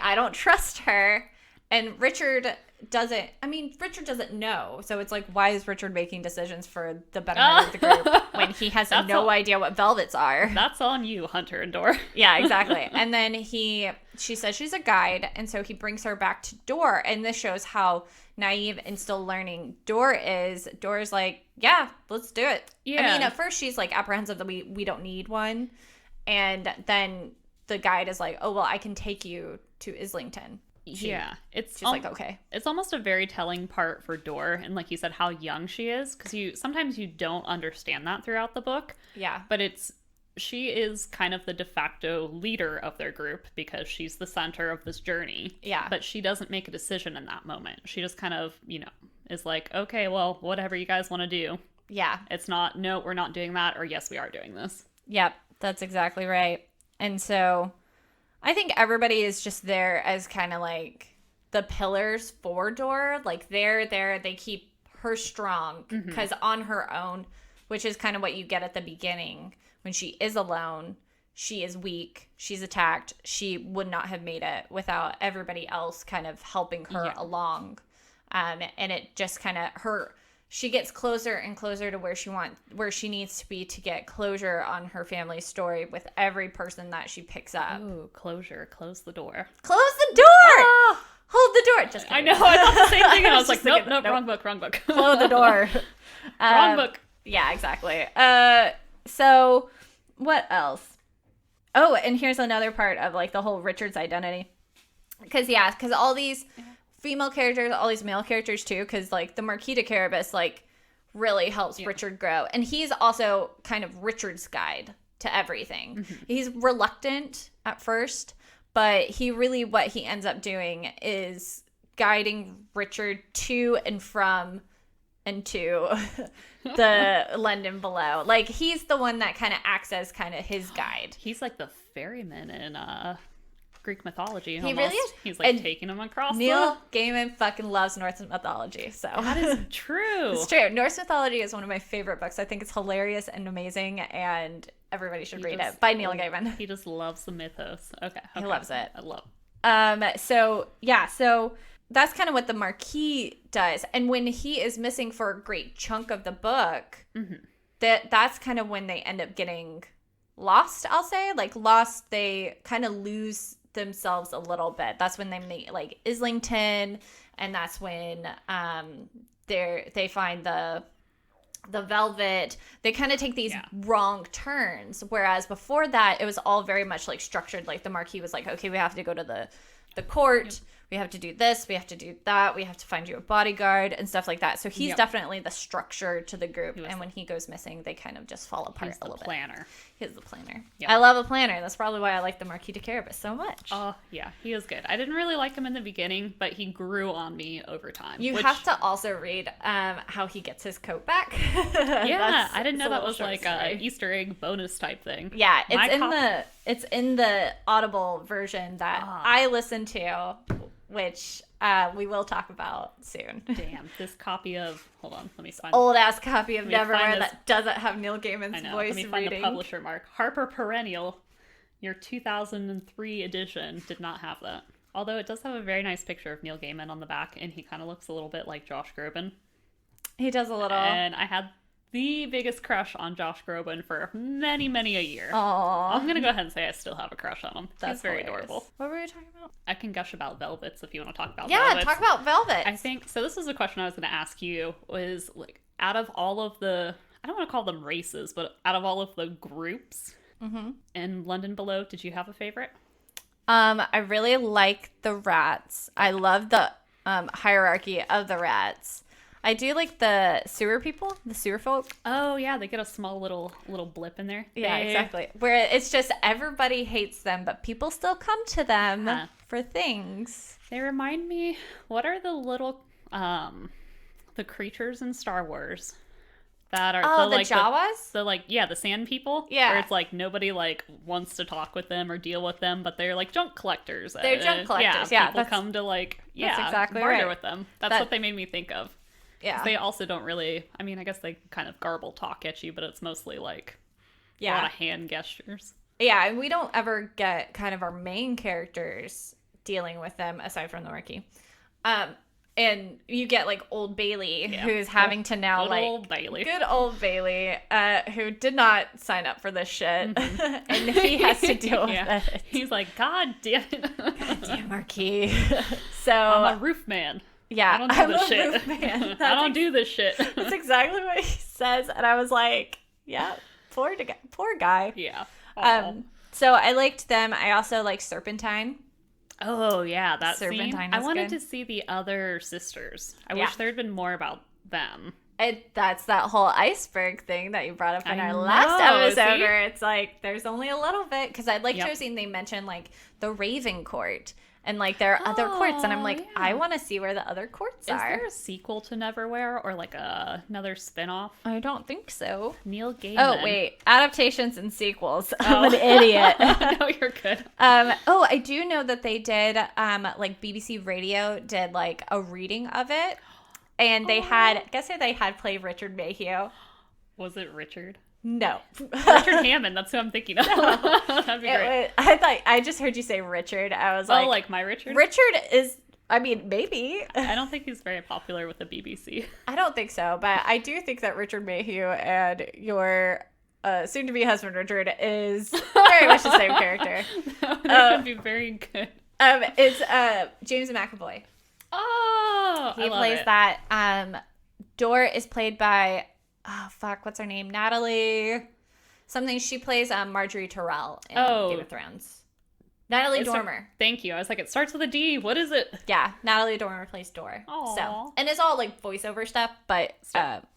I don't trust her. And Richard doesn't know. So it's like, why is Richard making decisions for the betterment of the group when he has no idea what velvets are? That's on you, Hunter and Dor. Yeah, exactly. And then she says she's a guide. And so he brings her back to Dor. And this shows how naive and still learning Dor is. Dor's like, yeah, let's do it. Yeah. I mean, at first she's like apprehensive that we don't need one. And then the guide is like, oh, well, I can take you to Islington. She's like, okay. It's almost a very telling part for Dor, and like you said, how young she is, because sometimes you don't understand that throughout the book. Yeah. But she is kind of the de facto leader of their group because she's the center of this journey. Yeah. But she doesn't make a decision in that moment. She just kind of, is like, okay, well, whatever you guys want to do. Yeah. It's not, no, we're not doing that, or yes, we are doing this. Yep, that's exactly right. And so I think everybody is just there as kind of like the pillars for Dor. Like they're there, they keep her strong because on her own, which is kind of what you get at the beginning, when she is alone, she is weak, she's attacked, she would not have made it without everybody else kind of helping her along. And it just kind of she gets closer and closer to where she needs to be to get closure on her family's story with every person that she picks up. Ooh, closure. Close the door. Close the door! Ah! Hold the door! Just kidding. I know, I thought the same thing, and I was like, Just nope, thinking, wrong book. Close the door. Wrong book. Yeah, exactly. So, what else? Oh, and here's another part of, like, the whole Richard's identity. Because all these female characters, all these male characters too, because like the Marquis de Carabas like really helps Richard grow, and he's also kind of Richard's guide to everything. He's reluctant at first, but what he ends up doing is guiding Richard to and from into the London below. Like, he's the one that kind of acts as kind of his guide. He's like the ferryman in Greek mythology. He almost. really is. He's like And taking him across. Neil Gaiman fucking loves Norse mythology, so That is true. it's true. Norse mythology is one of my favorite books. I think it's hilarious and amazing, and everybody should read it. By Neil Gaiman. He just loves the mythos. Okay. He loves it. I love. So that's kind of what the Marquis does. And when he is missing for a great chunk of the book, that's kind of when they end up getting lost, I'll say. Like, lost, they kind of lose themselves a little bit. That's when they meet, like, Islington, and that's when they find the velvet. They kind of take these wrong turns, whereas before that, it was all very much, like, structured. Like, the Marquis was like, okay, we have to go to the court. We have to do this, we have to do that, we have to find you a bodyguard and stuff like that. So he's definitely the structure to the group. And when he goes missing, they kind of just fall apart a little bit. He's the planner. Yep. I love a planner. That's probably why I like the Marquis de Carabas so much. Oh, yeah. He is good. I didn't really like him in the beginning, but he grew on me over time. You have to also read how he gets his coat back. Yeah, I didn't know that was like a Easter egg bonus type thing. Yeah, it's in the Audible version that I listened to, which we will talk about soon. Damn, this copy of, hold on, let me find old ass copy of Neverwhere that doesn't have Neil Gaiman's voice. Let me find the publisher mark. Harper Perennial, your 2003 edition did not have that. Although it does have a very nice picture of Neil Gaiman on the back, and he kind of looks a little bit like Josh Groban. He does a little. And I had the biggest crush on Josh Groban for many, many a year. Aww. I'm gonna go ahead and say I still have a crush on him. He's very adorable. What were we talking about? I can gush about velvets if you want to talk about velvets. Yeah, talk about velvets. I think, so this is a question I was gonna ask you, was like, out of all of the, I don't want to call them races, but out of all of the groups in London Below, did you have a favorite? I really like the rats. I love the hierarchy of the rats. I do like the sewer people, the sewer folk. Oh yeah, they get a small little blip in there. Yeah, exactly. Where it's just everybody hates them, but people still come to them for things. They remind me, what are the little the creatures in Star Wars that are the Jawas? The sand people. Yeah. Where it's like nobody like wants to talk with them or deal with them, but they're like junk collectors. They're junk collectors. Yeah, people come to like that's exactly barter right. with them. That's what they made me think of. Yeah. They also don't really, I mean, I guess they kind of garble talk at you, but it's mostly like a lot of hand gestures. Yeah, and we don't ever get kind of our main characters dealing with them aside from the Marquis. And you get like Old Bailey, who's having to now good old Bailey, who did not sign up for this shit, and he has to deal with it. He's like, God damn it, God damn Marquis. So I'm a roof man. Yeah, I don't do this shit. I don't do this shit. That's exactly what he says, and I was like, yeah, poor guy. Yeah. So I liked them. I also like Serpentine. Oh yeah, that Serpentine scene. I wanted to see the other sisters. I wish there had been more about them. That's that whole iceberg thing that you brought up in our last episode, where it's like there's only a little bit, because I liked Josie. They mentioned like the Raven Court and like there are other courts, and I'm like, I want to see where the other courts are. Is there a sequel to Neverwhere or like another spinoff? I don't think so. Neil Gaiman. Oh wait, adaptations and sequels. I'm an idiot. No, you're good. I do know that they did like BBC Radio did like a reading of it, and they had played Richard Mayhew. Was it Richard? No. Richard Hammond, that's who I'm thinking of. No. That'd be great. I just heard you say Richard. I was like my Richard? Richard is, I mean, maybe. I don't think he's very popular with the BBC. I don't think so, but I do think that Richard Mayhew and your soon-to-be husband Richard is very much the same character. That would be very good. It's James McAvoy. Oh, he plays that. Dor is played by, what's her name? Natalie something. She plays Marjorie Tyrell in Game of Thrones. Natalie Dormer. Thank you. I was like, it starts with a D. What is it? Yeah, Natalie Dormer plays Dor. Aww. So, and it's all like voiceover stuff, but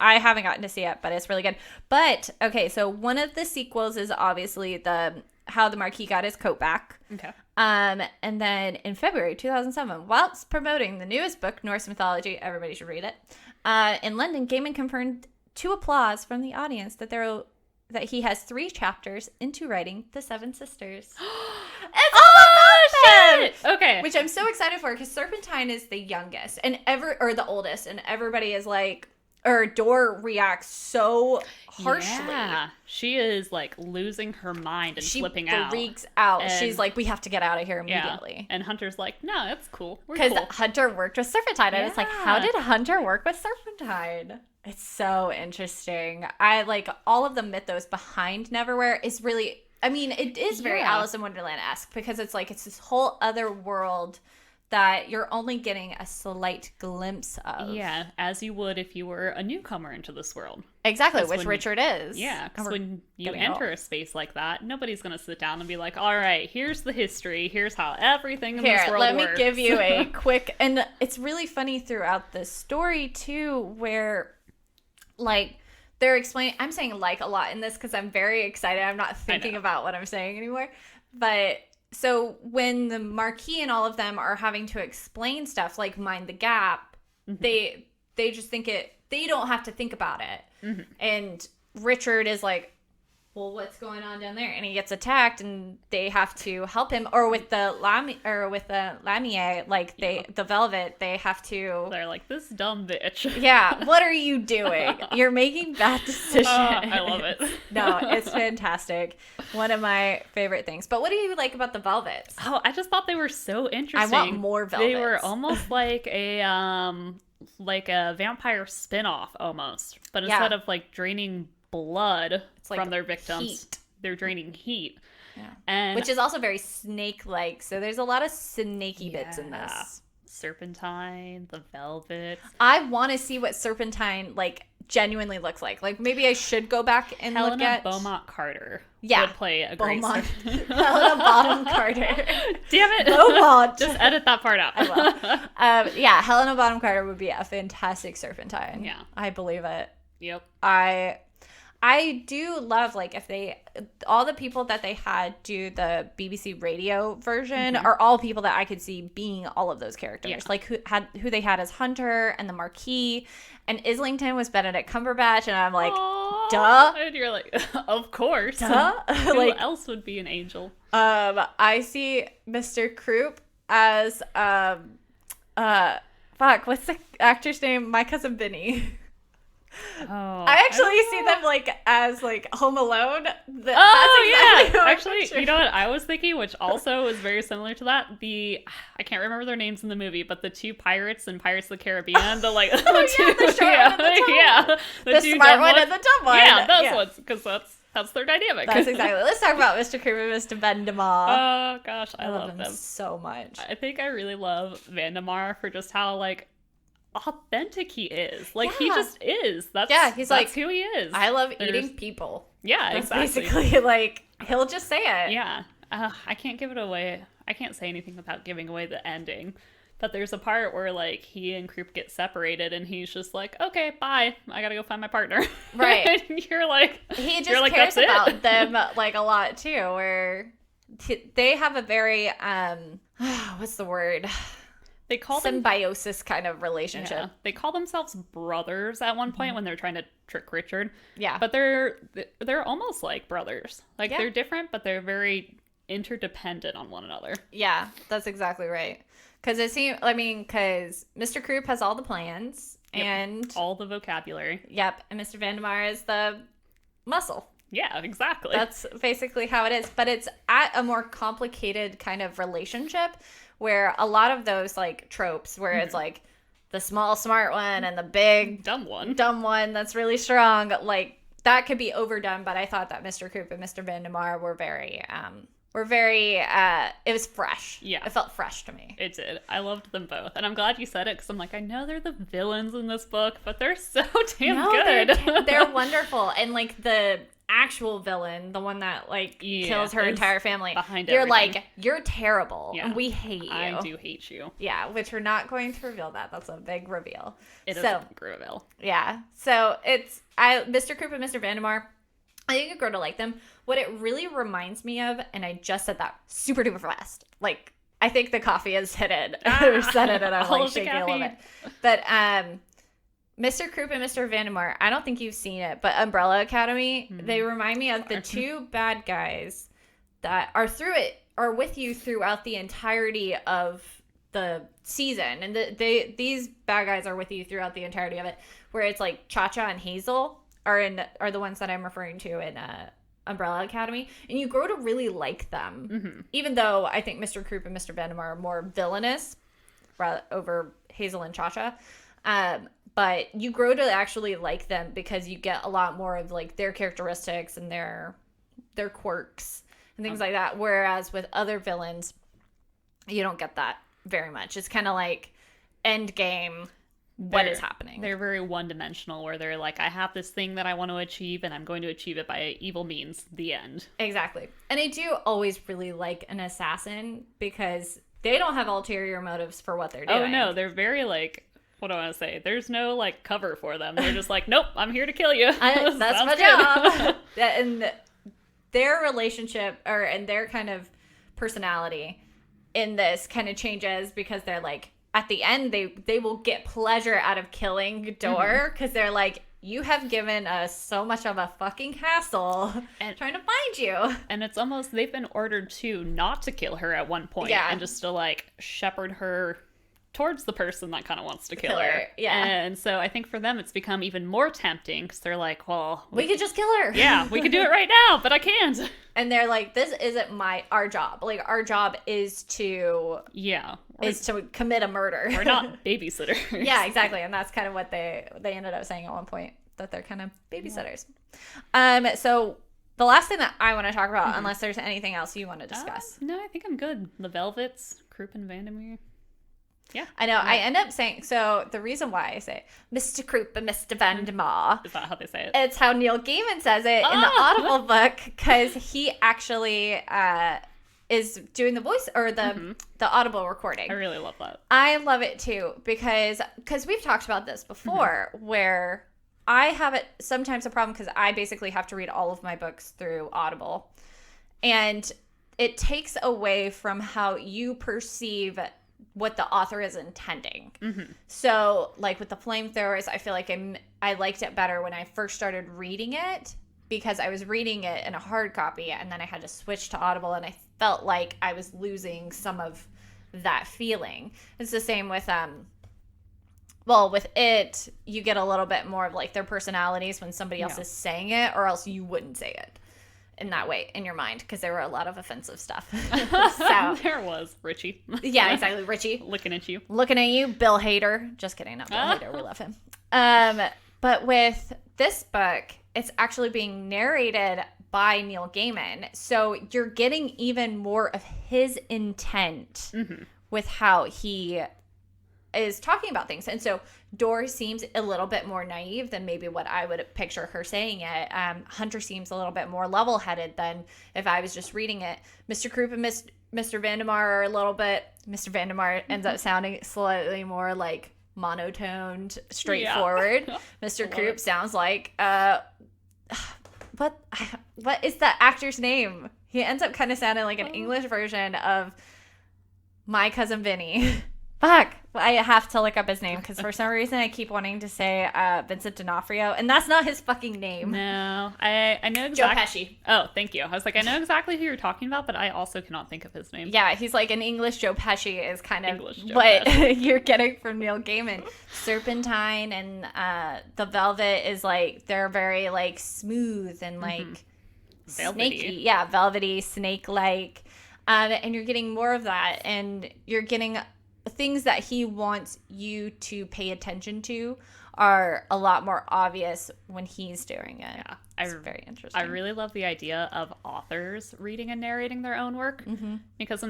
I haven't gotten to see it, but it's really good. But okay, so one of the sequels is obviously how the Marquis got his coat back. Okay. And then in February 2007, whilst promoting the newest book, Norse mythology, everybody should read it. In London, Gaiman confirmed to applause from the audience that he has 3 chapters into writing The Seven Sisters. It's all shit! Okay. Which I'm so excited for, because Serpentine is the youngest or the oldest, and everybody is like, or Dor reacts so harshly. Yeah. She is like losing her mind and flipping out. She freaks out. And she's like, we have to get out of here immediately. Yeah. And Hunter's like, no, it's cool. Because Hunter worked with Serpentine. And it's like, how did Hunter work with Serpentine? It's so interesting. I like all of the mythos behind Neverwhere is really, I mean, it is very Alice in Wonderland-esque, because it's like, it's this whole other world that you're only getting a slight glimpse of. Yeah, as you would if you were a newcomer into this world. Exactly, which Richard is. Yeah, because when you enter a space like that, nobody's going to sit down and be like, all right, here's the history, here's how everything in this world works. Let me give you a quick, and it's really funny throughout the story, too, where, like, they're explaining, I'm saying like a lot in this because I'm very excited. I'm not thinking about what I'm saying anymore. But so when the Marquis and all of them are having to explain stuff like Mind the Gap, they just think they don't have to think about it. And Richard is like, well, what's going on down there? And he gets attacked, and they have to help him. Or with the Lamier, like the Velvet, they have to. They're like, this dumb bitch. Yeah, what are you doing? You're making bad decisions. I love it. No, it's fantastic. One of my favorite things. But what do you like about the Velvets? Oh, I just thought they were so interesting. I want more Velvets. They were almost like a vampire spinoff almost, but instead of like draining blood from their victims, they're draining heat. Yeah. And which is also very snake-like, so there's a lot of snaky bits in this. Serpentine, the Velvet. I want to see what Serpentine like genuinely looks like. Like, maybe I should go back and look at Helena Beaumont Carter. Would play a great Helena Bonham Carter. Damn it. Beaumont. Just edit that part out. I will. Helena Bonham Carter would be a fantastic Serpentine. Yeah. I believe it. Yep. I do love, like, if all the people that they had do the BBC radio version are all people that I could see being all of those characters. Yeah. Like, who they had as Hunter and the Marquis, and Islington was Benedict Cumberbatch, and I'm like, duh. And you're like, of course. Duh. Who else would be an angel? I see Mr. Croup as, what's the actor's name? My Cousin Vinny. I actually see them like as like Home Alone. Actually, you know what I was thinking, which also is very similar to that. I can't remember their names in the movie, but the 2 pirates in Pirates of the Caribbean, the smart one and the dumb one. Yeah, those ones, because that's their dynamic. That's exactly. Let's talk about Mr. Croup and Mr. Vandemar. Oh gosh, I love them so much. I think I really love Vandemar for just how like authentic he is. Like he just is. That's like who he is. I love eating people. Yeah, that's exactly. Basically, like he'll just say it. Yeah. I can't give it away. I can't say anything without giving away the ending. But there's a part where like he and Croup get separated, and he's just like, "Okay, bye. I gotta go find my partner." Right. And you're like, he just cares about them like a lot too. Where they have a very what's the word? They call symbiosis kind of relationship. Yeah. They call themselves brothers at one point when they're trying to trick Richard. Yeah. But they're almost like brothers. Like they're different, but they're very interdependent on one another. Yeah, that's exactly right. Because because Mr. Croup has all the plans and all the vocabulary. Yep. And Mr. Vandemar is the muscle. Yeah, exactly. That's basically how it is. But it's at a more complicated kind of relationship, where a lot of those like tropes where it's like the small smart one and the big dumb one that's really strong, like that could be overdone. But I thought that Mr. Croup and Mr. Vandemar were very it was fresh. Yeah, it felt fresh to me. It did. I loved them both, and I'm glad you said it, because I'm like, I know they're the villains in this book, but they're so damn good. They're wonderful. And like the actual villain, the one that like kills her entire family, you're everything. Like, you're terrible and we hate you. I do hate you. Yeah, which we're not going to reveal that. That's a big reveal. It is a big reveal. Yeah. So Mr. Croup and Mr. Vandemar, I think I grow to like them. What it really reminds me of, and I just said that super duper fast, like I think the coffee has hit it. I said it and I'm like shaking a little bit. But Mr. Croup and Mr. Vandermeer, I don't think you've seen it, but Umbrella Academy, they remind me of the two bad guys that are with you throughout the entirety of the season. And these bad guys are with you throughout the entirety of it, where it's like Cha-Cha and Hazel are the ones that I'm referring to in Umbrella Academy, and you grow to really like them, even though I think Mr. Croup and Mr. Vandermeer are more villainous over Hazel and Cha-Cha. But you grow to actually like them because you get a lot more of like their characteristics and their quirks and things like that. Whereas with other villains, you don't get that very much. It's kind of like Endgame. What is happening? They're very one-dimensional, where they're like, I have this thing that I want to achieve, and I'm going to achieve it by evil means. The end. Exactly. And I do always really like an assassin because they don't have ulterior motives for what they're doing. Oh, no. They're very like... What do I want to say? There's no, like, cover for them. They're just like, nope, I'm here to kill you. That's my job. And their relationship, and their kind of personality in this kind of changes because they're like, at the end, they will get pleasure out of killing Ghidorah because they're like, you have given us so much of a fucking hassle and trying to find you. And it's almost, they've been ordered to not to kill her at one point. Yeah. And just to, like, shepherd her towards the person that kind of wants to kill her. Yeah. And so I think for them it's become even more tempting because they're like, well... We could just kill her. Yeah, we could do it right now, but I can't. And they're like, this isn't our job. Like, our job is to... Yeah. Is to commit a murder. We're not babysitters. Yeah, exactly. And that's kind of what they ended up saying at one point, that they're kind of babysitters. Yeah. So the last thing that I want to talk about, unless there's anything else you want to discuss. No, I think I'm good. The Velvets, Croup and Vandermeer. Yeah. I know. Yeah. I end up saying, so the reason why I say Mr. Croup and Mr. Vandermeer. Is that how they say it? It's how Neil Gaiman says it in the Audible book, because he actually is doing the voice or the Audible recording. I really love that. I love it too, because we've talked about this before, where I have it sometimes a problem because I basically have to read all of my books through Audible. And it takes away from how you perceive what the author is intending. So, like with the Flamethrowers, I feel like I liked it better when I first started reading it because I was reading it in a hard copy and then I had to switch to Audible and I felt like I was losing some of that feeling. It's the same with with it, you get a little bit more of like their personalities when somebody else is saying it, or else you wouldn't say it in that way in your mind, because there were a lot of offensive stuff. So there was Richie. Yeah, exactly. Richie looking at you, Bill Hader. Just kidding, not Bill Hader. We love him. But with this book, it's actually being narrated by Neil Gaiman, so you're getting even more of his intent with how he is talking about things. And so Dor seems a little bit more naive than maybe what I would picture her saying it. Hunter seems a little bit more level-headed than if I was just reading it. Mr. Croup and Mr. Vandermeer are a little bit... Mr. Vandermeer ends up sounding slightly more like monotoned, straightforward. Yeah. Mr. Croup sounds like... what is that actor's name? He ends up kind of sounding like an English version of My Cousin Vinny. Fuck. I have to look up his name because for some reason I keep wanting to say Vincent D'Onofrio, and that's not his fucking name. No. I know exactly. Joe Pesci. Oh, thank you. I was like, I know exactly who you're talking about, but I also cannot think of his name. Yeah, he's like an English Joe Pesci is kind of what you're getting from Neil Gaiman. Serpentine and the Velvet is like, they're very like smooth and like snaky. Yeah, velvety, snake-like. And you're getting more of that, and you're getting... things that he wants you to pay attention to are a lot more obvious when he's doing it. Yeah. It's very interesting. I really love the idea of authors reading and narrating their own work, because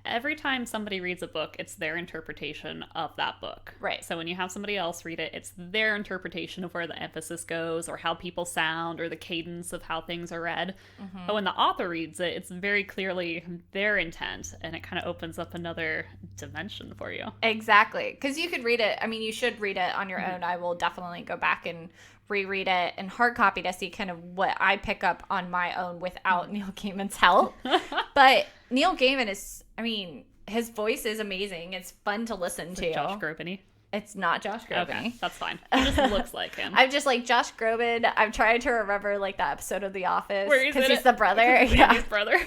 every time somebody reads a book, it's their interpretation of that book. Right. So when you have somebody else read it, it's their interpretation of where the emphasis goes or how people sound or the cadence of how things are read. But when the author reads it, it's very clearly their intent, and it kind of opens up another dimension for you. Exactly. Because you could read it. I mean, you should read it on your own. I will definitely go back and reread it in hard copy to see kind of what I pick up on my own without Neil Gaiman's help. But Neil Gaiman is, I mean, his voice is amazing. It's fun to listen to. Josh Groban-y. It's not Josh Groban. Okay, that's fine. He just looks like him. I'm just like Josh Groban. I'm trying to remember like that episode of The Office because he's the brother. Yeah, his brother.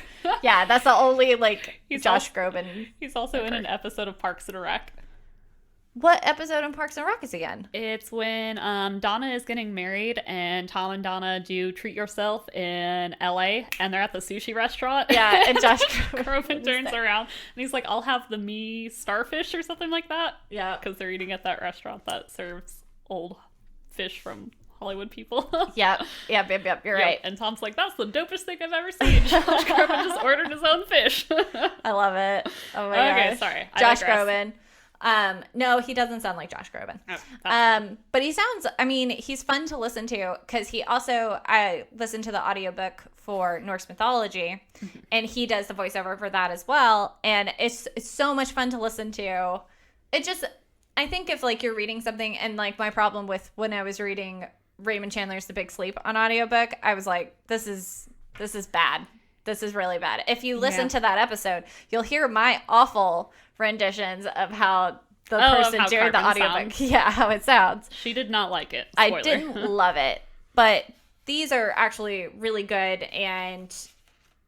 Yeah, that's the only like Josh Groban. He's also in an episode of Parks and Rec. What episode in Parks and Rec is he in? It's when Donna is getting married and Tom and Donna do Treat Yourself in LA and they're at the sushi restaurant. Yeah, and Josh Groban turns around and he's like, I'll have the me starfish or something like that. Yeah. Because they're eating at that restaurant that serves old fish from Hollywood people. Yep. You're right. And Tom's like, that's the dopest thing I've ever seen. Josh Groban just ordered his own fish. I love it. Oh my gosh. Okay, sorry. Josh Groban. No, he doesn't sound like Josh Groban. Oh, but he sounds, I mean, he's fun to listen to because I listened to the audiobook for Norse mythology and he does the voiceover for that as well. And it's so much fun to listen to. I think if like you're reading something and like my problem with when I was reading Raymond Chandler's The Big Sleep on audiobook, I was like, this is bad. This is really bad. If you listen to that episode, you'll hear my awful renditions of how the person during the audiobook, how it sounds. She did not like it. Spoiler. I didn't love it, but these are actually really good. And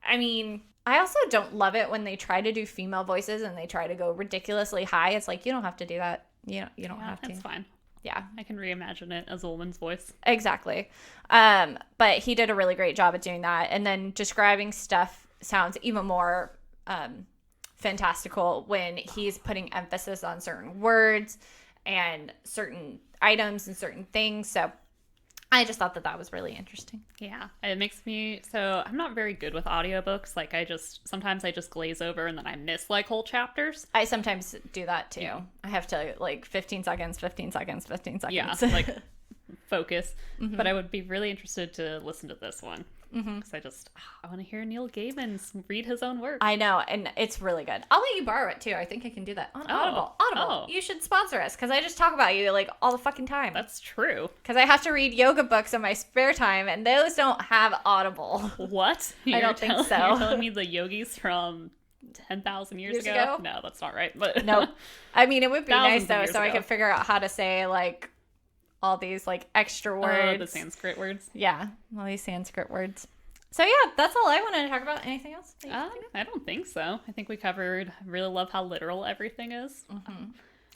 I mean, I also don't love it when they try to do female voices and they try to go ridiculously high. It's like, you don't have to do that. You don't have to. That's fine. Yeah. I can reimagine it as a woman's voice. Exactly. But he did a really great job at doing that. And then describing stuff sounds even more fantastical when he's putting emphasis on certain words and certain items and certain things. So I just thought that was really interesting. Yeah. It makes me, so I'm not very good with audiobooks. Like sometimes I just glaze over and then I miss like whole chapters. I sometimes do that too. Yeah. I have to like 15 seconds. Yeah, like focus. Mm-hmm. But I would be really interested to listen to this one. Because I want to hear Neil Gaiman read his own work. I know, and it's really good. I'll let you borrow it too. I think I can do that on Audible. Audible, you should sponsor us because I just talk about you like all the fucking time. That's true. Because I have to read yoga books in my spare time, and those don't have Audible. What? I don't think so. You're telling me the yogis from 10,000 years ago? No, that's not right. But no, I mean it would be nice though, so ago. I could figure out how to say like all these like extra words. The Sanskrit words. Yeah, all these Sanskrit words. So yeah, that's all I wanted to talk about. Anything else? I don't think so. I think we covered. I really love how literal everything is.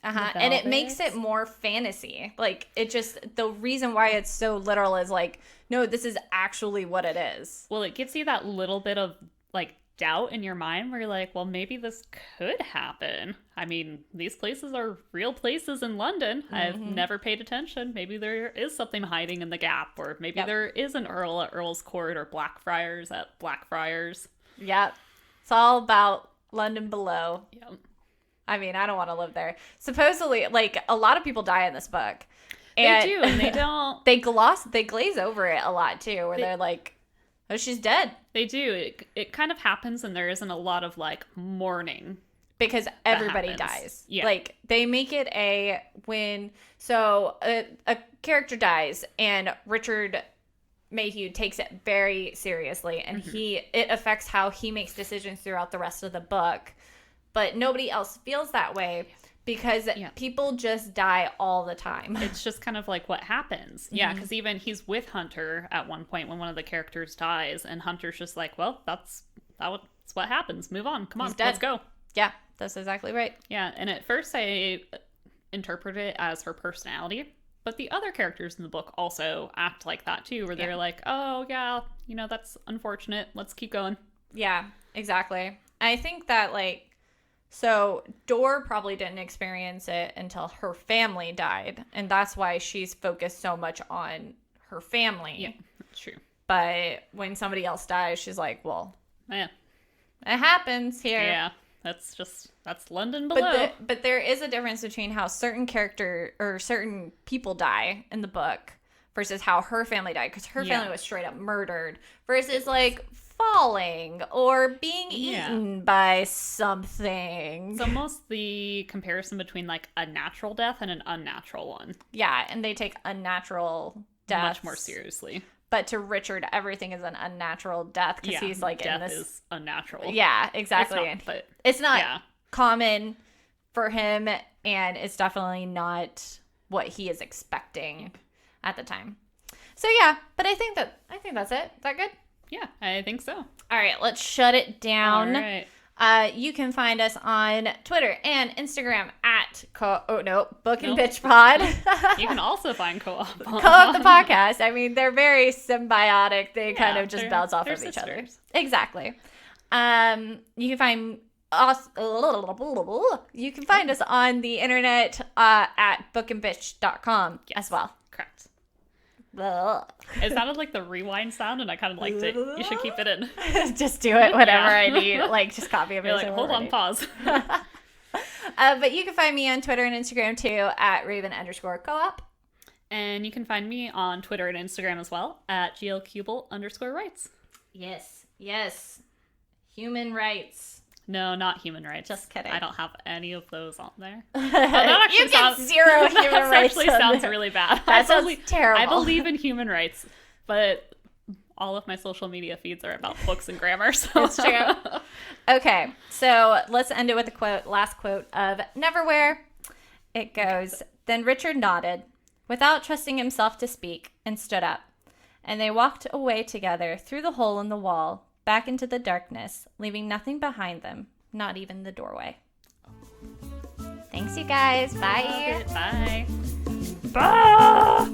And it makes it more fantasy. Like it just, the reason why it's so literal is like, no, this is actually what it is. Well, it gives you that little bit of like doubt in your mind where you're like, well, maybe this could happen. I mean, these places are real places in London. I've never paid attention. Maybe there is something hiding in the gap, or maybe there is an Earl at Earl's Court or Blackfriars at Blackfriars. Yep. It's all about London below. Yep. I mean, I don't want to live there. Supposedly, like, a lot of people die in this book. And they do, and they don't. They glaze over it a lot, too, where they're like, oh, she's dead. They do. It kind of happens, and there isn't a lot of, like, mourning. Because everybody dies. Yeah. Like, they make it a character dies, and Richard Mayhew takes it very seriously, and it affects how he makes decisions throughout the rest of the book. But nobody else feels that way because people just die all the time. It's just kind of like what happens. Yeah, because even he's with Hunter at one point when one of the characters dies, and Hunter's just like, well, that's what happens. Move on. Come on, let's go. Yeah, that's exactly right. Yeah, and at first I interpret it as her personality, but the other characters in the book also act like that too, where they're like, oh, yeah, that's unfortunate. Let's keep going. Yeah, exactly. I think that, like, so Dor probably didn't experience it until her family died, and that's why she's focused so much on her family. Yeah, that's true. But when somebody else dies, she's like, well, yeah, it happens here. Yeah. That's London below. But there is a difference between how certain certain people die in the book versus how her family died, because her family was straight up murdered, versus like falling or being eaten by something. It's almost the comparison between like a natural death and an unnatural one. Yeah, and they take unnatural death much more seriously. But to Richard, everything is an unnatural death because he's like death in this is unnatural. Yeah, exactly. It's not common for him, and it's definitely not what he is expecting at the time. So yeah, but I think that's it. Is that good? Yeah, I think so. All right, let's shut it down. All right. You can find us on Twitter and Instagram at Book and Bitch Pod. You can also find Co-op. Co-op the podcast. I mean, they're very symbiotic. They kind of just bounce off of each other. Exactly. You can find us. You can find us on the internet at bookandbitch.com as well. Correct. It sounded like the rewind sound, and I kind of liked it. You should keep it in. Just do it whenever I need. Like, just copy it. You're like, hold on, pause. But you can find me on Twitter and Instagram too at Raven_co-op. And you can find me on Twitter and Instagram as well at glcubel_rights. Yes. Human rights. No, not human rights. Just kidding. I don't have any of those on there. You get 0 human that rights. actually sounds really bad. That sounds terrible. I believe in human rights, but all of my social media feeds are about books and grammar. So. It's true. Okay, so let's end it with the last quote of Neverwhere. It goes, "Then Richard nodded, without trusting himself to speak, and stood up. And they walked away together through the hole in the wall, back into the darkness, leaving nothing behind them, not even the doorway." Thanks, you guys. Bye. Bye. Bye.